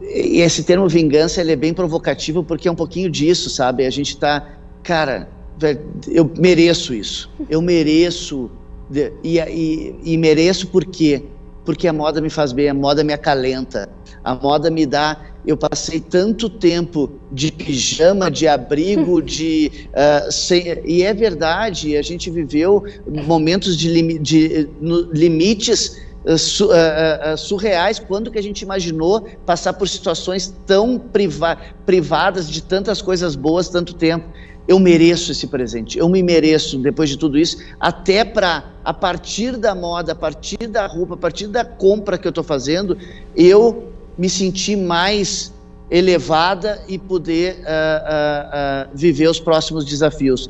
Speaker 2: e esse termo vingança, ele é bem provocativo, porque é um pouquinho disso, sabe? A gente está, cara, eu mereço isso, e mereço por quê? Porque a moda me faz bem, a moda me acalenta, a moda me dá. Eu passei tanto tempo de pijama, de abrigo, e é verdade, a gente viveu momentos de limites surreais. Quando que a gente imaginou passar por situações tão privadas de tantas coisas boas, tanto tempo? Eu mereço esse presente, eu me mereço, depois de tudo isso, até a partir da moda, a partir da roupa, a partir da compra que eu estou fazendo, eu me sentir mais elevada e poder viver os próximos desafios.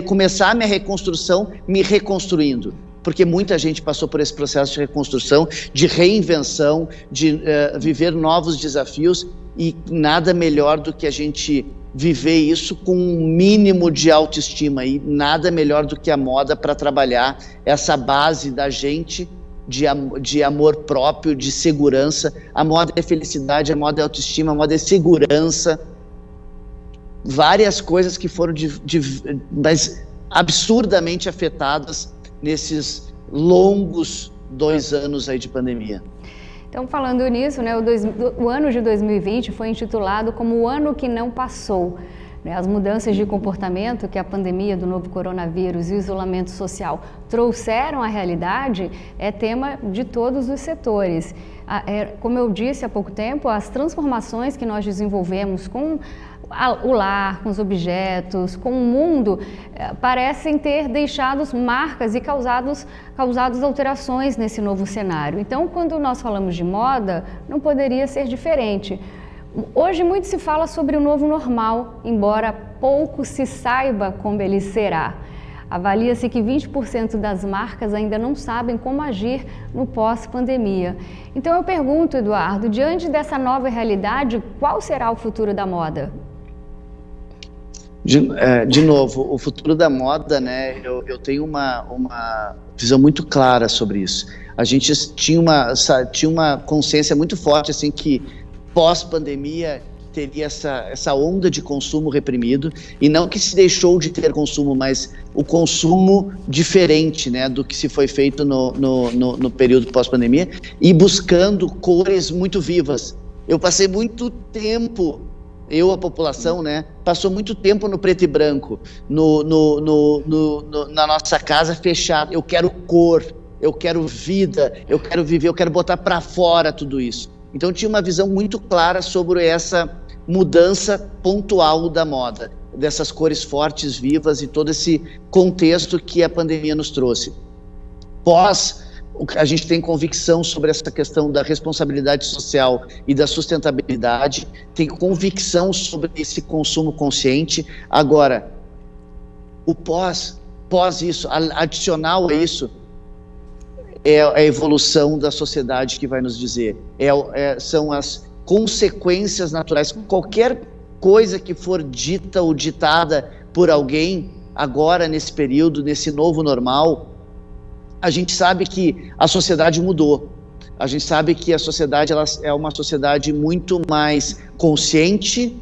Speaker 2: Começar a minha reconstrução me reconstruindo. Porque muita gente passou por esse processo de reconstrução, de reinvenção, de viver novos desafios, e nada melhor do que a gente viver isso com um mínimo de autoestima, e nada melhor do que a moda para trabalhar essa base da gente de amor próprio, de segurança. A moda é felicidade, a moda é autoestima, a moda é segurança. Várias coisas que foram mas absurdamente afetadas nesses longos 2 anos aí de pandemia.
Speaker 1: Então, falando nisso, o ano de 2020 foi intitulado como o ano que não passou. As mudanças de comportamento que a pandemia do novo coronavírus e o isolamento social trouxeram à realidade é tema de todos os setores. Como eu disse há pouco tempo, as transformações que nós desenvolvemos com o lar, com os objetos, com o mundo, parecem ter deixado marcas e causado alterações nesse novo cenário. Então, quando nós falamos de moda, não poderia ser diferente. Hoje muito se fala sobre o novo normal, embora pouco se saiba como ele será. Avalia-se que 20% das marcas ainda não sabem como agir no pós-pandemia. Então eu pergunto, Eduardo, diante dessa nova realidade, qual será o futuro da moda?
Speaker 2: De novo, o futuro da moda, eu tenho uma visão muito clara sobre isso. A gente tinha uma consciência muito forte, assim, que pós-pandemia teria essa onda de consumo reprimido, e não que se deixou de ter consumo, mas o consumo diferente, do que se foi feito no período pós-pandemia, e buscando cores muito vivas. Eu passei muito tempo, a população, passou muito tempo no preto e branco, na nossa casa fechada. Eu quero cor, eu quero vida, eu quero viver, eu quero botar para fora tudo isso. Então tinha uma visão muito clara sobre essa mudança pontual da moda, dessas cores fortes, vivas e todo esse contexto que a pandemia nos trouxe. A gente tem convicção sobre essa questão da responsabilidade social e da sustentabilidade, tem convicção sobre esse consumo consciente. Agora, o pós isso, adicional a isso, é a evolução da sociedade que vai nos dizer. São as consequências naturais. Qualquer coisa que for dita ou ditada por alguém agora, nesse período, nesse novo normal, a gente sabe que a sociedade mudou. A gente sabe que a sociedade é uma sociedade muito mais consciente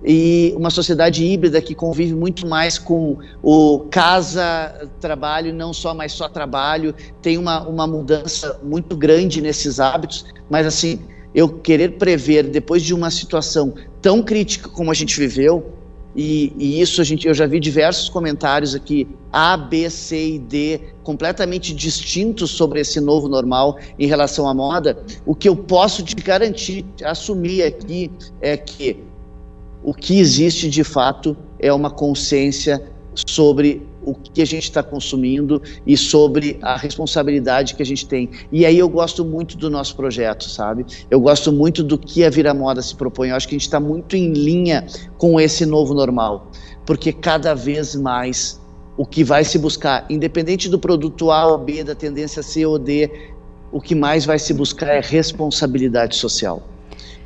Speaker 2: e uma sociedade híbrida que convive muito mais com o casa-trabalho, não mais só trabalho. Tem uma mudança muito grande nesses hábitos, mas assim, eu querer prever, depois de uma situação tão crítica como a gente viveu, e isso eu já vi diversos comentários aqui, A, B, C e D, completamente distintos sobre esse novo normal em relação à moda. O que eu posso te garantir, assumir aqui, é que o que existe de fato é uma consciência sobre o que a gente está consumindo e sobre a responsabilidade que a gente tem. E aí eu gosto muito do nosso projeto, sabe? Eu gosto muito do que a Vira Moda se propõe. Eu acho que a gente está muito em linha com esse novo normal, porque cada vez mais o que vai se buscar, independente do produto A ou B, da tendência C ou D, o que mais vai se buscar é responsabilidade social.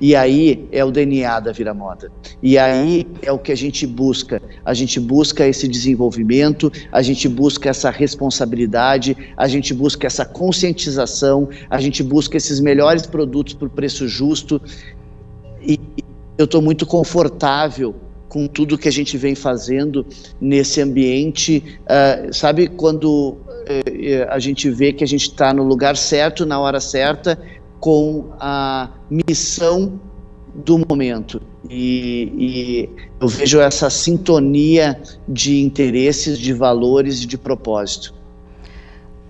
Speaker 2: E aí é o DNA da Vira Moda. E aí é o que a gente busca. A gente busca esse desenvolvimento, a gente busca essa responsabilidade, a gente busca essa conscientização, a gente busca esses melhores produtos por preço justo. E eu estou muito confortável com tudo que a gente vem fazendo nesse ambiente. Sabe quando a gente vê que a gente está no lugar certo, na hora certa, com a missão do momento, e eu vejo essa sintonia de interesses, de valores e de propósito.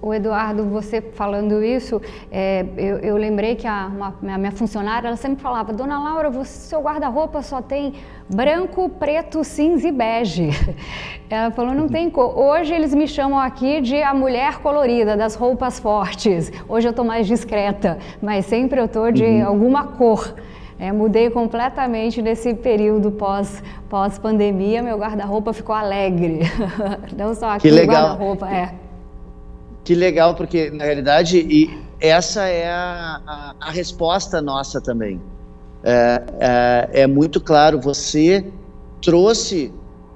Speaker 1: O Eduardo, você falando isso, eu lembrei que a minha funcionária, ela sempre falava: Dona Laura, seu guarda-roupa só tem branco, preto, cinza e bege. Ela falou, não tem cor. Hoje eles me chamam aqui de a mulher colorida, das roupas fortes. Hoje eu estou mais discreta, mas sempre eu estou de alguma cor. Mudei completamente nesse período pós-pandemia, meu guarda-roupa ficou alegre. Não só aqui o guarda-roupa,
Speaker 2: Que legal, porque na realidade essa é a resposta nossa também. É muito claro, você trouxe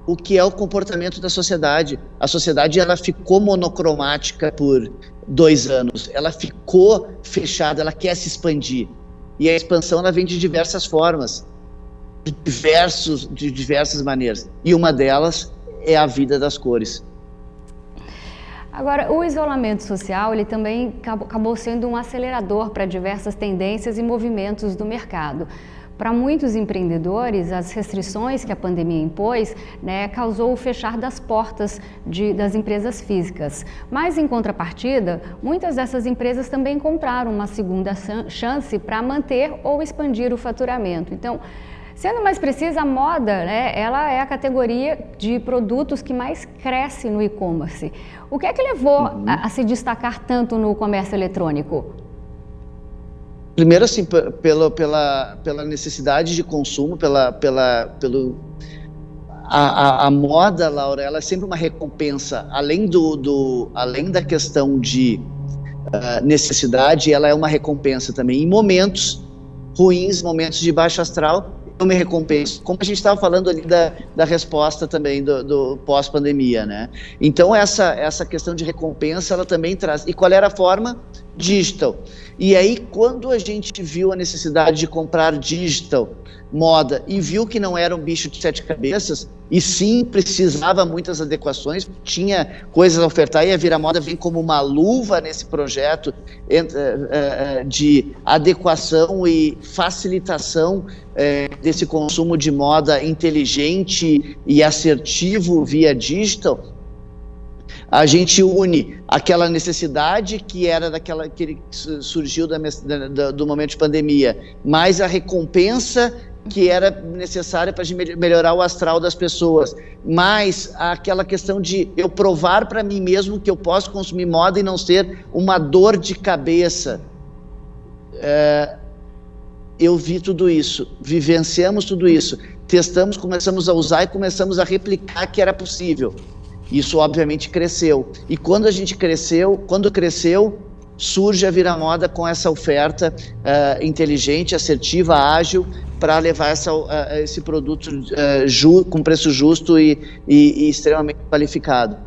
Speaker 2: o que é o comportamento da sociedade. A sociedade, ela ficou monocromática por 2 anos, ela ficou fechada, ela quer se expandir. E a expansão, ela vem de diversas formas, de diversas maneiras. E uma delas é a vida das cores.
Speaker 1: Agora, o isolamento social, ele também acabou sendo um acelerador para diversas tendências e movimentos do mercado. Para muitos empreendedores, as restrições que a pandemia impôs, causou o fechar das portas das empresas físicas. Mas, em contrapartida, muitas dessas empresas também encontraram uma segunda chance para manter ou expandir o faturamento. Então, sendo mais precisa, a moda, ela é a categoria de produtos que mais cresce no e-commerce. O que é que levou a se destacar tanto no comércio eletrônico?
Speaker 2: Primeiro, assim, pela necessidade de consumo, a moda, Laura, ela é sempre uma recompensa. Além da questão de necessidade, ela é uma recompensa também. Em momentos ruins, momentos de baixo astral, eu me recompenso, como a gente estava falando ali da resposta também do pós-pandemia, né? Então essa questão de recompensa, ela também traz. E qual era a forma? Digital. E aí, quando a gente viu a necessidade de comprar digital, moda, e viu que não era um bicho de 7 cabeças, e sim precisava muitas adequações, tinha coisas a ofertar, e a Vira Moda vem como uma luva nesse projeto de adequação e facilitação desse consumo de moda inteligente e assertivo via digital. A gente une aquela necessidade que era que surgiu do momento de pandemia, mais a recompensa que era necessária para melhorar o astral das pessoas, mas aquela questão de eu provar para mim mesmo que eu posso consumir moda e não ser uma dor de cabeça. Eu vi tudo isso, vivenciamos tudo isso, testamos, começamos a usar e começamos a replicar que era possível. Isso obviamente cresceu, e quando cresceu, surge a Viramoda com essa oferta inteligente, assertiva, ágil, para levar esse produto com preço justo e extremamente qualificado.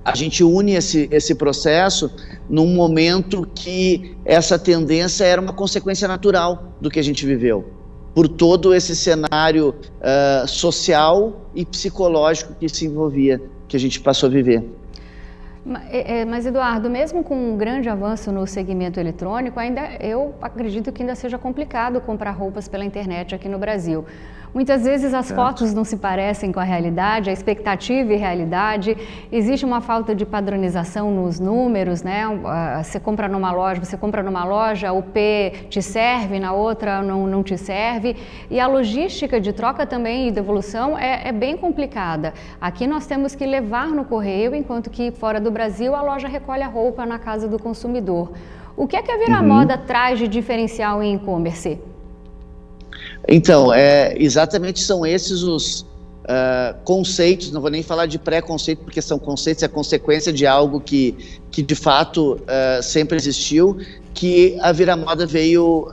Speaker 2: A gente une esse processo num momento que essa tendência era uma consequência natural do que a gente viveu, por todo esse cenário social e psicológico que se envolvia, que a gente passou a viver.
Speaker 1: Mas, Eduardo, mesmo com um grande avanço no segmento eletrônico, eu acredito que ainda seja complicado comprar roupas pela internet aqui no Brasil. Muitas vezes as fotos não se parecem com a realidade, a expectativa e realidade. Existe uma falta de padronização nos números, né? Você compra numa loja, o P te serve, na outra não te serve. E a logística de troca também e devolução é bem complicada. Aqui nós temos que levar no correio, enquanto que fora do Brasil a loja recolhe a roupa na casa do consumidor. O que é que a Viramoda traz de diferencial em e-commerce?
Speaker 2: Então, exatamente são esses os conceitos, não vou nem falar de pré-conceito, porque são conceitos, é consequência de algo que de fato sempre existiu, que a Viramoda veio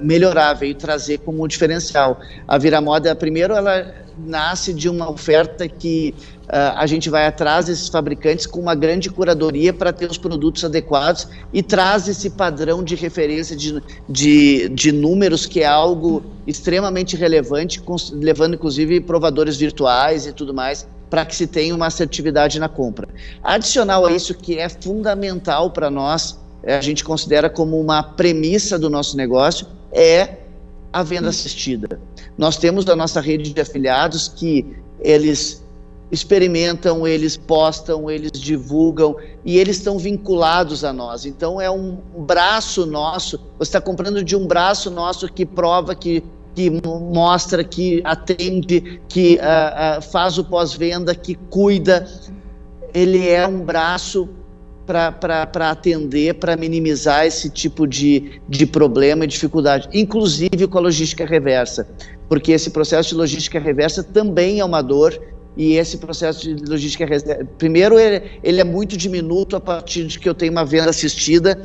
Speaker 2: melhorar, veio trazer como diferencial. A Viramoda, primeiro, ela nasce de uma oferta que a gente vai atrás desses fabricantes com uma grande curadoria para ter os produtos adequados e traz esse padrão de referência de números, que é algo extremamente relevante, levando inclusive provadores virtuais e tudo mais, para que se tenha uma assertividade na compra. Adicional a isso, que é fundamental para nós, a gente considera como uma premissa do nosso negócio, é a venda assistida. Nós temos da nossa rede de afiliados que eles experimentam, eles postam, eles divulgam e eles estão vinculados a nós. Então é um braço nosso, você está comprando de um braço nosso que prova, que mostra, que atende, que faz o pós-venda, que cuida. Ele é um braço para atender, para minimizar esse tipo de problema e dificuldade, inclusive com a logística reversa, porque esse processo de logística reversa também é uma dor. E esse processo de logística, primeiro, ele é muito diminuto a partir de que eu tenho uma venda assistida,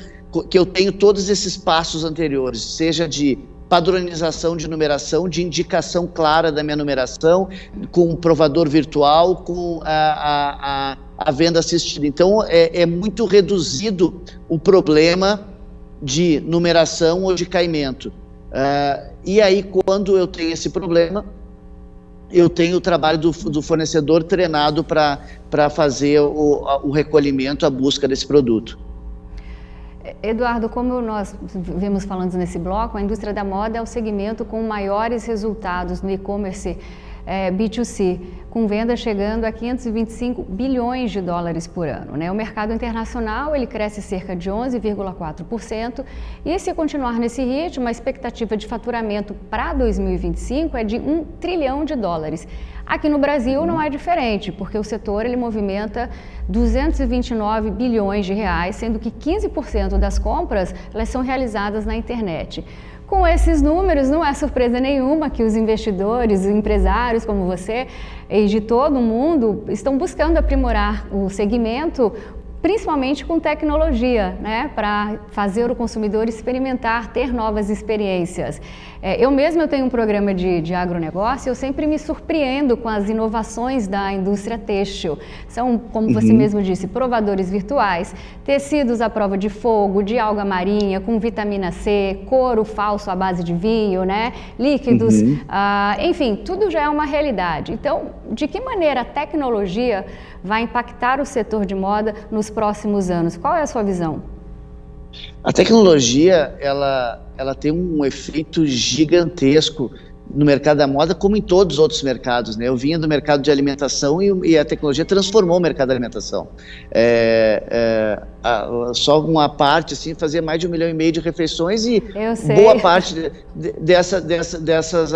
Speaker 2: que eu tenho todos esses passos anteriores, seja de padronização de numeração, de indicação clara da minha numeração, com o provador virtual, com a venda assistida. Então, é muito reduzido o problema de numeração ou de caimento. E aí, quando eu tenho esse problema, eu tenho o trabalho do fornecedor treinado para fazer o recolhimento, a busca desse produto.
Speaker 1: Eduardo, como nós vimos falando nesse bloco, a indústria da moda é o segmento com maiores resultados no e-commerce B2C, com vendas chegando a 525 bilhões de dólares por ano, né? O mercado internacional ele cresce cerca de 11,4% e, se continuar nesse ritmo, a expectativa de faturamento para 2025 é de 1 trilhão de dólares. Aqui no Brasil não é diferente, porque o setor ele movimenta 229 bilhões de reais, sendo que 15% das compras elas são realizadas na internet. Com esses números, não é surpresa nenhuma que os investidores, os empresários como você e de todo mundo estão buscando aprimorar o segmento, principalmente com tecnologia, né, para fazer o consumidor experimentar, ter novas experiências. Eu tenho um programa de agronegócio, eu sempre me surpreendo com as inovações da indústria têxtil. São, como você mesmo disse, provadores virtuais, tecidos à prova de fogo, de alga marinha, com vitamina C, couro falso à base de vinho, né, líquidos, enfim, tudo já é uma realidade. Então, de que maneira a tecnologia vai impactar o setor de moda nos próximos anos? Qual é a sua visão?
Speaker 2: A tecnologia, ela tem um efeito gigantesco no mercado da moda, como em todos os outros mercados, né? Eu vinha do mercado de alimentação e a tecnologia transformou o mercado da alimentação. Só uma parte, assim, fazia mais de 1,5 milhão de refeições e boa parte dessas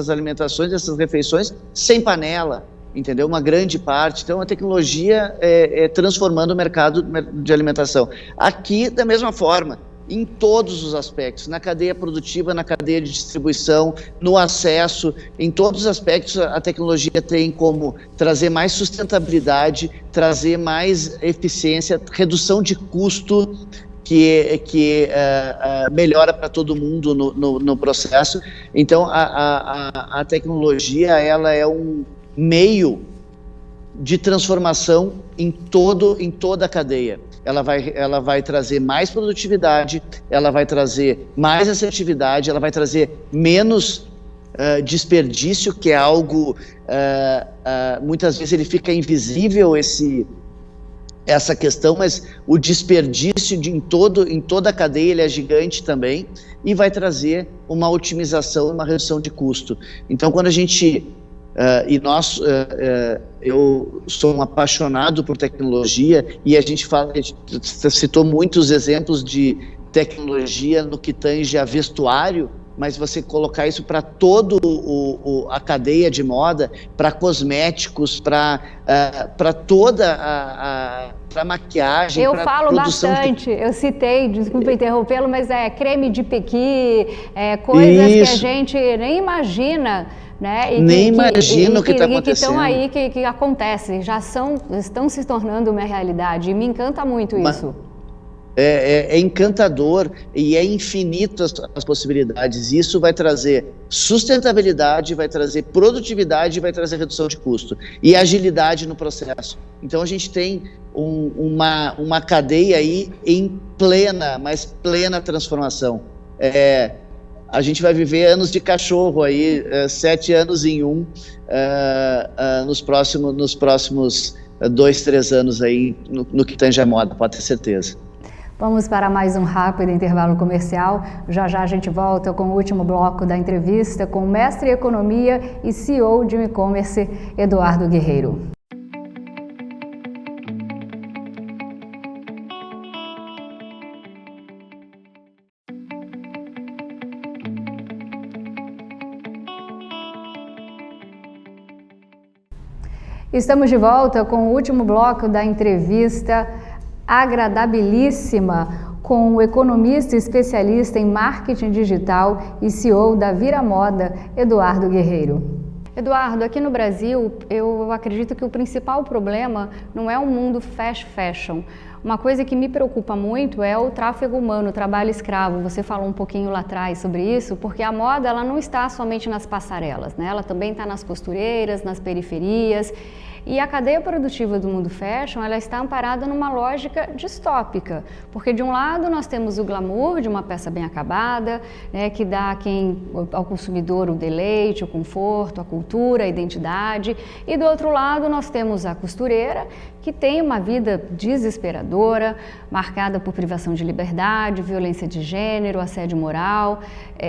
Speaker 2: alimentações, dessas refeições, sem panela, entendeu? Uma grande parte. Então, a tecnologia transformando o mercado de alimentação. Aqui, da mesma forma, em todos os aspectos, na cadeia produtiva, na cadeia de distribuição, no acesso, em todos os aspectos a tecnologia tem como trazer mais sustentabilidade, trazer mais eficiência, redução de custo, que melhora para todo mundo no processo. Então, a tecnologia, ela é um meio de transformação em toda a cadeia. Ela vai trazer mais produtividade, ela vai trazer mais assertividade, ela vai trazer menos desperdício, que é algo, muitas vezes ele fica invisível, essa questão, mas o desperdício em toda a cadeia ele é gigante também, e vai trazer uma otimização, uma redução de custo. Então, quando a gente... eu sou um apaixonado por tecnologia, e a gente citou muitos exemplos de tecnologia no que tange a vestuário, mas você colocar isso para toda a cadeia de moda, para cosméticos, para toda para maquiagem,
Speaker 1: eu falo bastante, eu citei, desculpa interrompê-lo, mas creme de pequi, coisas que a gente nem imagina, né?
Speaker 2: Nem imagino o que está acontecendo.
Speaker 1: Que estão aí, que acontece, estão se tornando uma realidade, e me encanta muito isso.
Speaker 2: É encantador e é infinito as possibilidades. Isso vai trazer sustentabilidade, vai trazer produtividade, vai trazer redução de custo e agilidade no processo. Então a gente tem uma cadeia aí em plena transformação. A gente vai viver anos de cachorro aí, 7 anos em um, nos próximos 2, 3 anos aí, no que tange a moda, pode ter certeza.
Speaker 1: Vamos para mais um rápido intervalo comercial. Já a gente volta com o último bloco da entrevista com o mestre em economia e CEO de um e-commerce, Eduardo Guerreiro. Estamos de volta com o último bloco da entrevista agradabilíssima com o economista especialista em marketing digital e CEO da Vira Moda, Eduardo Guerreiro. Eduardo, aqui no Brasil, eu acredito que o principal problema não é o mundo fast fashion. Uma coisa que me preocupa muito é o tráfego humano, o trabalho escravo. Você falou um pouquinho lá atrás sobre isso, porque a moda ela não está somente nas passarelas, né? Ela também está nas costureiras, nas periferias. E a cadeia produtiva do mundo fashion, ela está amparada numa lógica distópica, porque de um lado nós temos o glamour de uma peça bem acabada, né, que dá ao consumidor o deleite, o conforto, a cultura, a identidade, e do outro lado nós temos a costureira, que tem uma vida desesperadora, marcada por privação de liberdade, violência de gênero, assédio moral.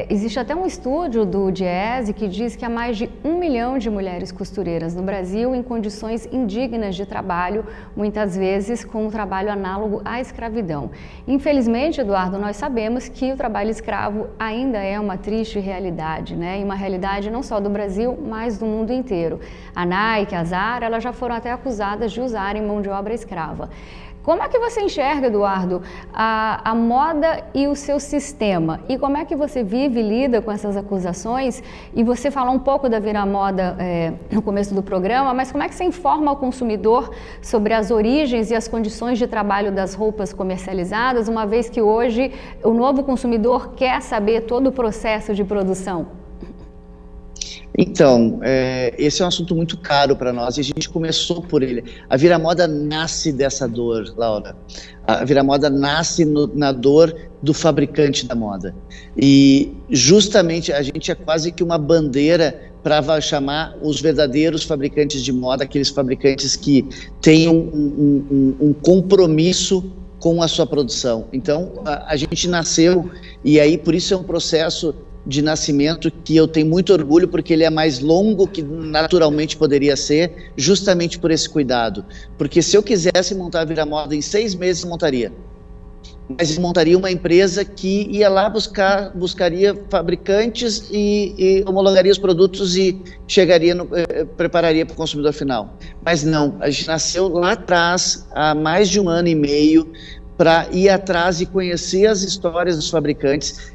Speaker 1: Existe até um estudo do Diese que diz que há mais de 1 milhão de mulheres costureiras no Brasil em condições indignas de trabalho, muitas vezes com um trabalho análogo à escravidão. Infelizmente, Eduardo, nós sabemos que o trabalho escravo ainda é uma triste realidade, né? E uma realidade não só do Brasil, mas do mundo inteiro. A Nike, a Zara, elas já foram até acusadas de usarem mão de obra escrava. Como é que você enxerga, Eduardo, a moda e o seu sistema? E como é que você vive e lida com essas acusações? E você falou um pouco da Vira Moda no começo do programa, mas como é que você informa o consumidor sobre as origens e as condições de trabalho das roupas comercializadas, uma vez que hoje o novo consumidor quer saber todo o processo de produção?
Speaker 2: Então, esse é um assunto muito caro para nós e a gente começou por ele. A Vira Moda nasce dessa dor, Laura. A Vira Moda nasce na dor do fabricante da moda. E justamente a gente é quase que uma bandeira para chamar os verdadeiros fabricantes de moda, aqueles fabricantes que têm um compromisso com a sua produção. Então, a gente nasceu, e aí por isso é um processo de nascimento que eu tenho muito orgulho, porque ele é mais longo que naturalmente poderia ser, justamente por esse cuidado. Porque se eu quisesse montar a Viramoda em 6 meses, montaria. Mas montaria uma empresa que ia lá buscaria fabricantes e homologaria os produtos e prepararia para o consumidor final. Mas não, a gente nasceu lá atrás, há mais de 1 ano e meio, para ir atrás e conhecer as histórias dos fabricantes.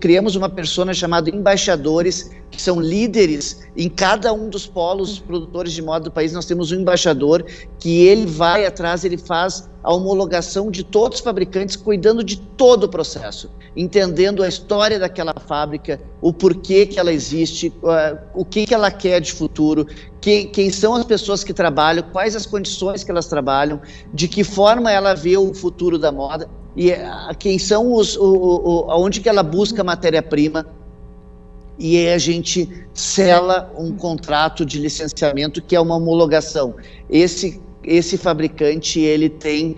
Speaker 2: Criamos uma persona chamada embaixadores, que são líderes em cada um dos polos produtores de moda do país. Nós temos um embaixador que ele vai atrás, ele faz a homologação de todos os fabricantes, cuidando de todo o processo, entendendo a história daquela fábrica, o porquê que ela existe, o que ela quer de futuro, quem são as pessoas que trabalham, quais as condições que elas trabalham, de que forma ela vê o futuro da moda, e quem são onde que ela busca matéria-prima. E aí a gente sela um contrato de licenciamento, que é uma homologação. Esse fabricante, ele tem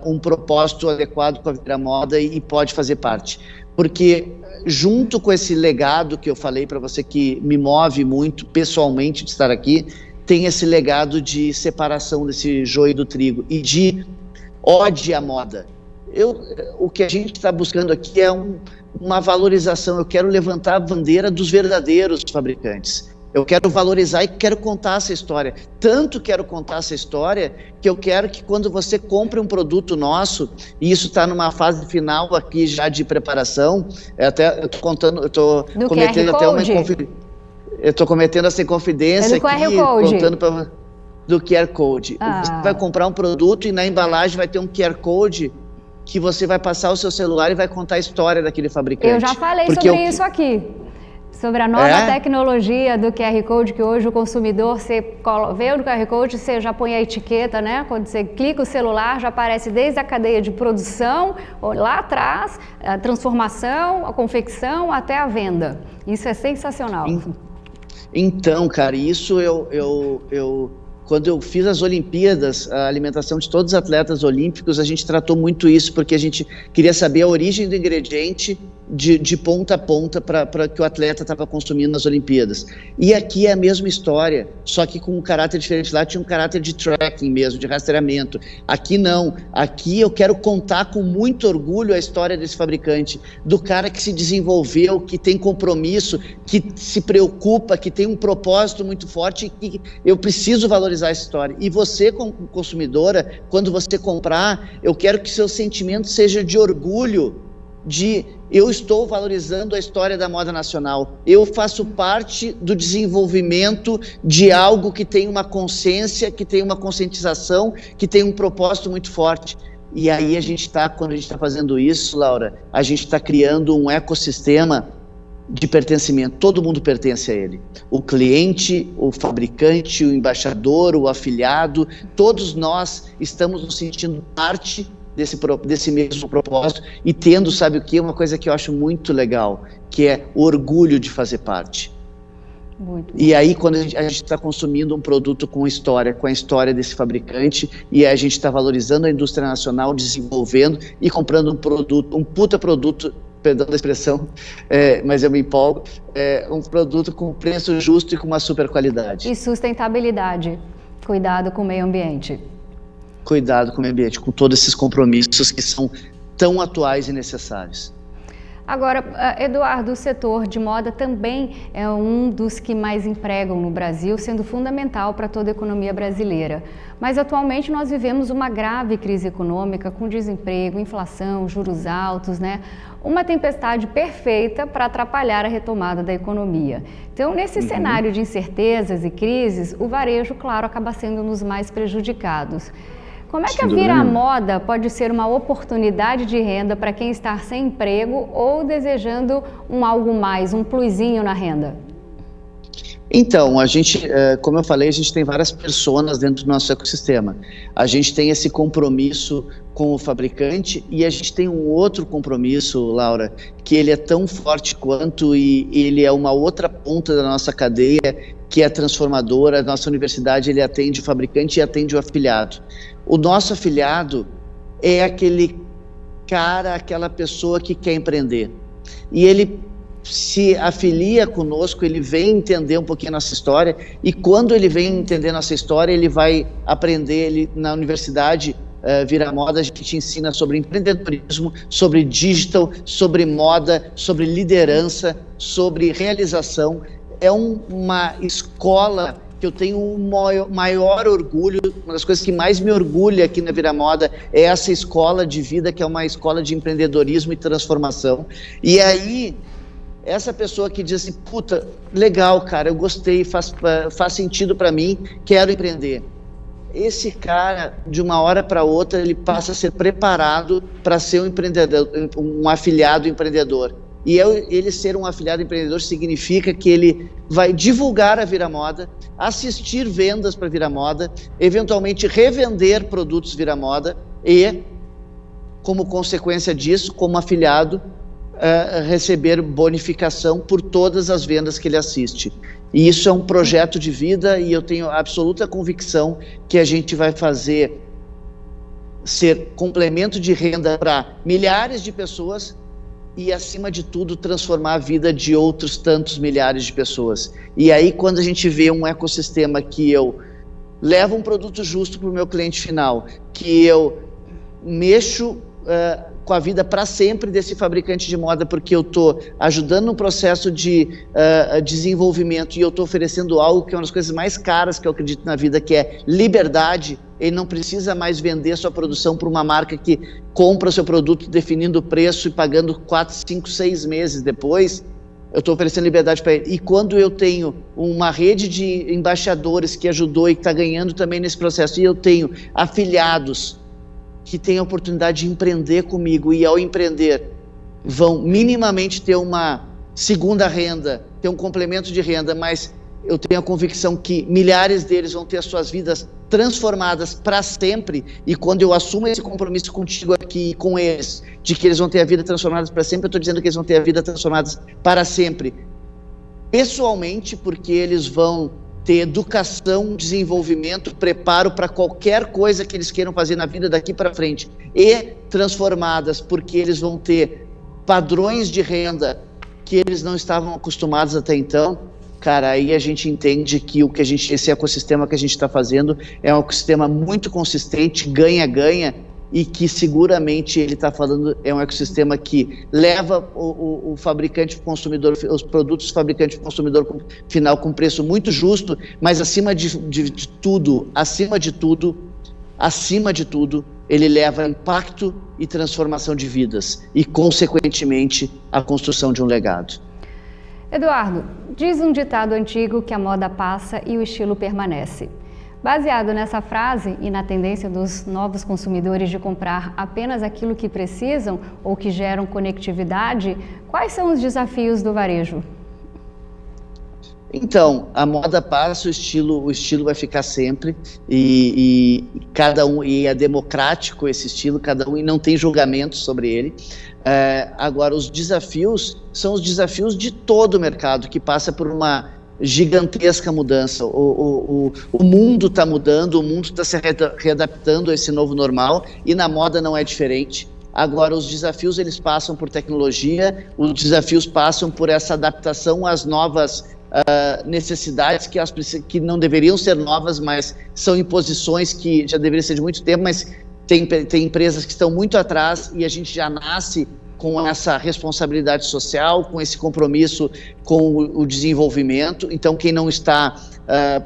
Speaker 2: um propósito adequado com a Viramoda e pode fazer parte. Porque junto com esse legado que eu falei para você, que me move muito pessoalmente de estar aqui, tem esse legado de separação desse joio do trigo e de ode à moda. O que a gente está buscando aqui é uma valorização. Eu quero levantar a bandeira dos verdadeiros fabricantes. Eu quero valorizar e quero contar essa história. Tanto quero contar essa história que eu quero que quando você compre um produto nosso, e isso está numa fase final aqui já de preparação, eu estou cometendo até eu estou cometendo essa inconfidência aqui, contando do QR Code. Você vai comprar um produto e na embalagem vai ter um QR Code que você vai passar o seu celular e vai contar a história daquele fabricante.
Speaker 1: Eu já falei sobre isso aqui. Sobre a nova tecnologia do QR Code, que hoje o consumidor, você vê o QR Code, você já põe a etiqueta, né? Quando você clica o celular, já aparece desde a cadeia de produção, lá atrás, a transformação, a confecção, até a venda. Isso é sensacional.
Speaker 2: Então, cara, isso quando eu fiz as Olimpíadas, a alimentação de todos os atletas olímpicos, a gente tratou muito isso, porque a gente queria saber a origem do ingrediente de ponta a ponta para que o atleta estava consumindo nas Olimpíadas. E aqui é a mesma história, só que com um caráter diferente. Lá tinha um caráter de tracking mesmo, de rastreamento. Aqui não. Aqui eu quero contar com muito orgulho a história desse fabricante, do cara que se desenvolveu, que tem compromisso, que se preocupa, que tem um propósito muito forte, e que eu preciso valorizar essa história. E você, como consumidora, quando você comprar, eu quero que seu sentimento seja de orgulho, eu estou valorizando a história da moda nacional, eu faço parte do desenvolvimento de algo que tem uma consciência, que tem uma conscientização, que tem um propósito muito forte. E aí quando a gente está fazendo isso, Laura, a gente está criando um ecossistema de pertencimento. Todo mundo pertence a ele. O cliente, o fabricante, o embaixador, o afiliado, todos nós estamos nos sentindo parte desse mesmo propósito e tendo, sabe o que? Uma coisa que eu acho muito legal, que é o orgulho de fazer parte. Muito bom. E aí, quando a gente está consumindo um produto com a história desse fabricante, e a gente está valorizando a indústria nacional, desenvolvendo e comprando um puta produto, perdão da expressão, mas eu me empolgo, um produto com preço justo e com uma super qualidade.
Speaker 1: E sustentabilidade, cuidado com o meio ambiente.
Speaker 2: Cuidado com o meio ambiente, com todos esses compromissos que são tão atuais e necessários.
Speaker 1: Agora, Eduardo, o setor de moda também é um dos que mais empregam no Brasil, sendo fundamental para toda a economia brasileira. Mas atualmente nós vivemos uma grave crise econômica com desemprego, inflação, juros altos, né? Uma tempestade perfeita para atrapalhar a retomada da economia. Então, nesse cenário de incertezas e crises, o varejo, claro, acaba sendo um dos mais prejudicados. Como é que a Viramoda pode ser uma oportunidade de renda para quem está sem emprego ou desejando algo mais, um plusinho na renda?
Speaker 2: Então, a gente, como eu falei, a gente tem várias personas dentro do nosso ecossistema. A gente tem esse compromisso com o fabricante e a gente tem um outro compromisso, Laura, que ele é tão forte quanto e ele é uma outra ponta da nossa cadeia, que é transformadora. A nossa universidade, ele atende o fabricante e atende o afiliado. O nosso afiliado é aquele cara, aquela pessoa que quer empreender. E ele se afilia conosco, ele vem entender um pouquinho a nossa história, e quando ele vem entender nossa história, ele vai aprender, na Universidade Vira Moda, a gente te ensina sobre empreendedorismo, sobre digital, sobre moda, sobre liderança, sobre realização. É uma escola que eu tenho um maior orgulho, uma das coisas que mais me orgulha aqui na Vira Moda é essa escola de vida, que é uma escola de empreendedorismo e transformação. E aí, essa pessoa que diz assim, puta, legal, cara, eu gostei, faz sentido para mim, quero empreender. Esse cara, de uma hora para outra, ele passa a ser preparado para ser um empreendedor, um afiliado empreendedor. E ele ser um afiliado empreendedor significa que ele vai divulgar a Vira Moda, assistir vendas para Vira Moda, eventualmente revender produtos Vira Moda e, como consequência disso, como afiliado, receber bonificação por todas as vendas que ele assiste. E isso é um projeto de vida, e eu tenho absoluta convicção que a gente vai fazer ser complemento de renda para milhares de pessoas e, acima de tudo, transformar a vida de outros tantos milhares de pessoas. E aí, quando a gente vê um ecossistema que eu levo um produto justo para o meu cliente final, que eu mexo com a vida para sempre desse fabricante de moda, porque eu estou ajudando no processo de desenvolvimento, e eu estou oferecendo algo que é uma das coisas mais caras que eu acredito na vida, que é liberdade. Ele não precisa mais vender sua produção para uma marca que compra o seu produto definindo o preço e pagando 4, 5, 6 meses depois. Eu estou oferecendo liberdade para ele. E quando eu tenho uma rede de embaixadores que ajudou e que está ganhando também nesse processo, e eu tenho afiliados que têm a oportunidade de empreender comigo, e ao empreender vão minimamente ter uma segunda renda, ter um complemento de renda, mas eu tenho a convicção que milhares deles vão ter as suas vidas transformadas para sempre. E quando eu assumo esse compromisso contigo aqui e com eles, de que eles vão ter a vida transformada para sempre, eu estou dizendo que eles vão ter a vida transformada para sempre, pessoalmente, porque eles vão ter educação, desenvolvimento, preparo para qualquer coisa que eles queiram fazer na vida daqui para frente, e transformadas porque eles vão ter padrões de renda que eles não estavam acostumados até então. Cara, aí a gente entende que esse ecossistema que a gente está fazendo é um ecossistema muito consistente, ganha-ganha, e que seguramente ele está falando, é um ecossistema que leva o fabricante consumidor, os produtos do fabricante consumidor final com preço muito justo, mas acima de tudo, ele leva impacto e transformação de vidas e, consequentemente, a construção de um legado.
Speaker 1: Eduardo, diz um ditado antigo que a moda passa e o estilo permanece. Baseado nessa frase e na tendência dos novos consumidores de comprar apenas aquilo que precisam ou que geram conectividade, quais são os desafios do varejo?
Speaker 2: Então, a moda passa, o estilo vai ficar sempre, e cada um, e é democrático esse estilo, cada um, e não tem julgamento sobre ele. Agora, os desafios são os desafios de todo o mercado, que passa por uma gigantesca mudança. O mundo está mudando, o mundo está se readaptando a esse novo normal, e na moda não é diferente. Agora, os desafios, eles passam por tecnologia, os desafios passam por essa adaptação às novas necessidades, que não deveriam ser novas, mas são imposições que já deveriam ser de muito tempo, mas tem empresas que estão muito atrás, e a gente já nasce com essa responsabilidade social, com esse compromisso com o desenvolvimento. Então, quem não está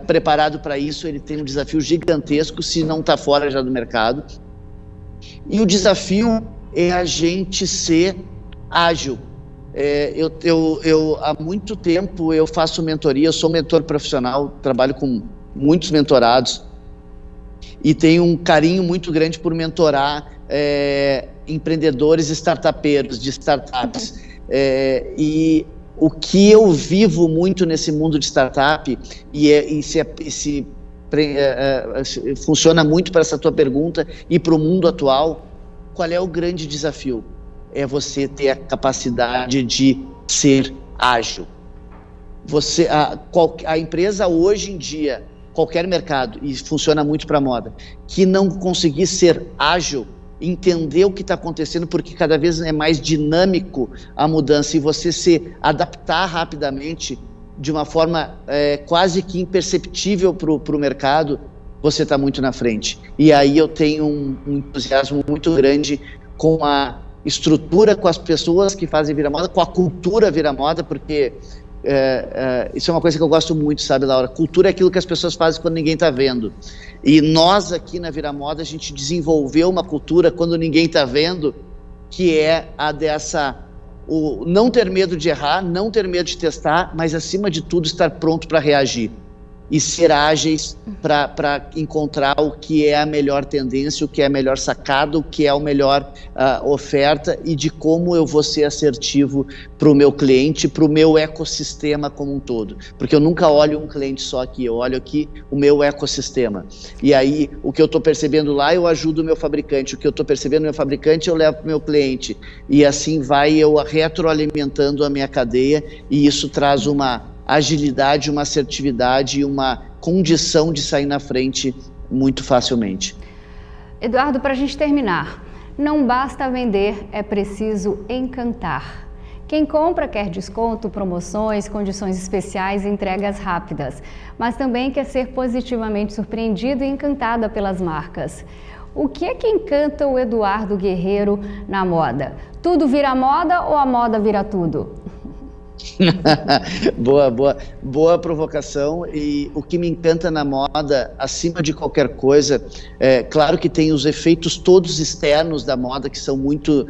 Speaker 2: preparado para isso, ele tem um desafio gigantesco, se não está fora já do mercado. E o desafio é a gente ser ágil. Eu há muito tempo eu faço mentoria, eu sou mentor profissional, trabalho com muitos mentorados, e tenho um carinho muito grande por mentorar empreendedores startupeiros de startups. E o que eu vivo muito nesse mundo de startup, funciona muito para essa tua pergunta e para o mundo atual, qual é o grande desafio? É você ter a capacidade de ser ágil. A empresa hoje em dia, qualquer mercado, e funciona muito para a moda, que não conseguir ser ágil, entender o que está acontecendo, porque cada vez é mais dinâmico a mudança, e você se adaptar rapidamente de uma forma quase que imperceptível para o mercado, você está muito na frente. E aí eu tenho um entusiasmo muito grande com a estrutura, com as pessoas que fazem Viramoda, com a cultura Viramoda, porque isso é uma coisa que eu gosto muito, sabe, Laura? Cultura é aquilo que as pessoas fazem quando ninguém está vendo. E nós aqui na Viramoda, a gente desenvolveu uma cultura quando ninguém está vendo, que é a o não ter medo de errar, não ter medo de testar, mas acima de tudo estar pronto para reagir e ser ágeis para encontrar o que é a melhor tendência, o que é a melhor sacada, o que é a melhor oferta, e de como eu vou ser assertivo para o meu cliente, para o meu ecossistema como um todo. Porque eu nunca olho um cliente só aqui, eu olho aqui o meu ecossistema. E aí, o que eu estou percebendo lá, eu ajudo o meu fabricante, o que eu estou percebendo no meu fabricante, eu levo para o meu cliente. E assim vai eu retroalimentando a minha cadeia, e isso traz uma agilidade, uma assertividade e uma condição de sair na frente muito facilmente.
Speaker 1: Eduardo, para a gente terminar, não basta vender, é preciso encantar. Quem compra quer desconto, promoções, condições especiais e entregas rápidas, mas também quer ser positivamente surpreendido e encantada pelas marcas. O que é que encanta o Eduardo Guerreiro na moda? Tudo vira moda ou a moda vira tudo?
Speaker 2: Boa provocação. E o que me encanta na moda, acima de qualquer coisa, claro que tem os efeitos todos externos da moda que são muito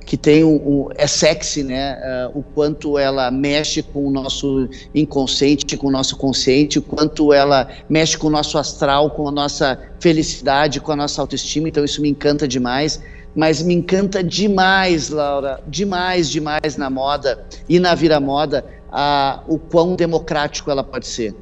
Speaker 2: que tem é sexy, né? O quanto ela mexe com o nosso inconsciente, com o nosso consciente, o quanto ela mexe com o nosso astral, com a nossa felicidade, com a nossa autoestima. Então isso me encanta demais. Mas me encanta demais, Laura, demais na moda e na Viramoda, o quão democrático ela pode ser.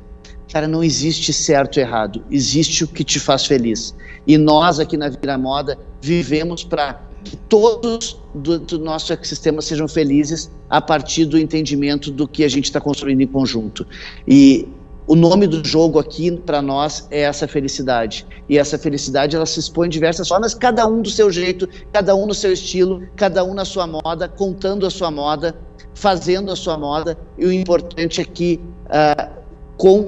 Speaker 2: Cara, não existe certo e errado, existe o que te faz feliz. E nós aqui na Viramoda vivemos para que todos do nosso ecossistema sejam felizes a partir do entendimento do que a gente está construindo em conjunto. E o nome do jogo aqui para nós é essa felicidade. E essa felicidade, ela se expõe de diversas formas, cada um do seu jeito, cada um no seu estilo, cada um na sua moda, contando a sua moda, fazendo a sua moda. E o importante é que,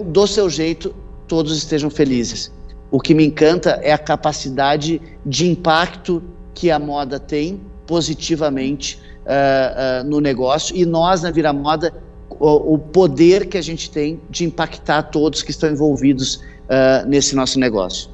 Speaker 2: do seu jeito, todos estejam felizes. O que me encanta é a capacidade de impacto que a moda tem positivamente no negócio. E nós, na Viramoda, o poder que a gente tem de impactar todos que estão envolvidos nesse nosso negócio.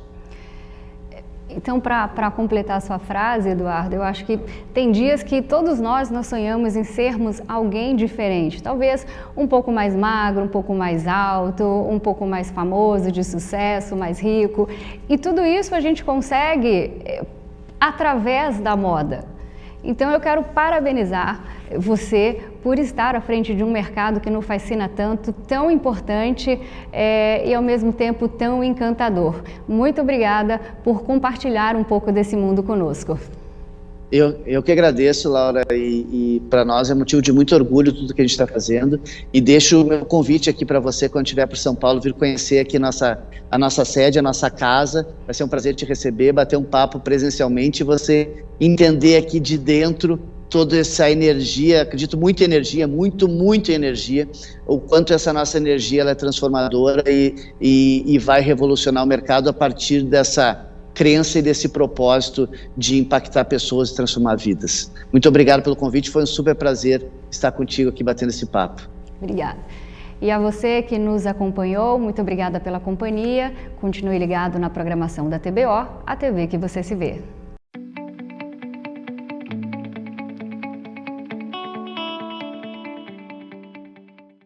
Speaker 1: Então, para completar a sua frase, Eduardo, eu acho que tem dias que todos nós sonhamos em sermos alguém diferente. Talvez um pouco mais magro, um pouco mais alto, um pouco mais famoso, de sucesso, mais rico. E tudo isso a gente consegue através da moda. Então eu quero parabenizar você por estar à frente de um mercado que nos fascina tanto, tão importante e ao mesmo tempo tão encantador. Muito obrigada por compartilhar um pouco desse mundo conosco.
Speaker 2: Eu que agradeço, Laura, e para nós é motivo de muito orgulho tudo que a gente está fazendo, e deixo o meu convite aqui para você, quando estiver por São Paulo, vir conhecer aqui a nossa sede, a nossa casa. Vai ser um prazer te receber, bater um papo presencialmente e você entender aqui de dentro toda essa energia, acredito muita energia, muita energia, o quanto essa nossa energia ela é transformadora e vai revolucionar o mercado a partir dessa crença e desse propósito de impactar pessoas e transformar vidas. Muito obrigado pelo convite, foi um super prazer estar contigo aqui batendo esse papo.
Speaker 1: Obrigada. E a você que nos acompanhou, muito obrigada pela companhia. Continue ligado na programação da TBO, a TV que você se vê.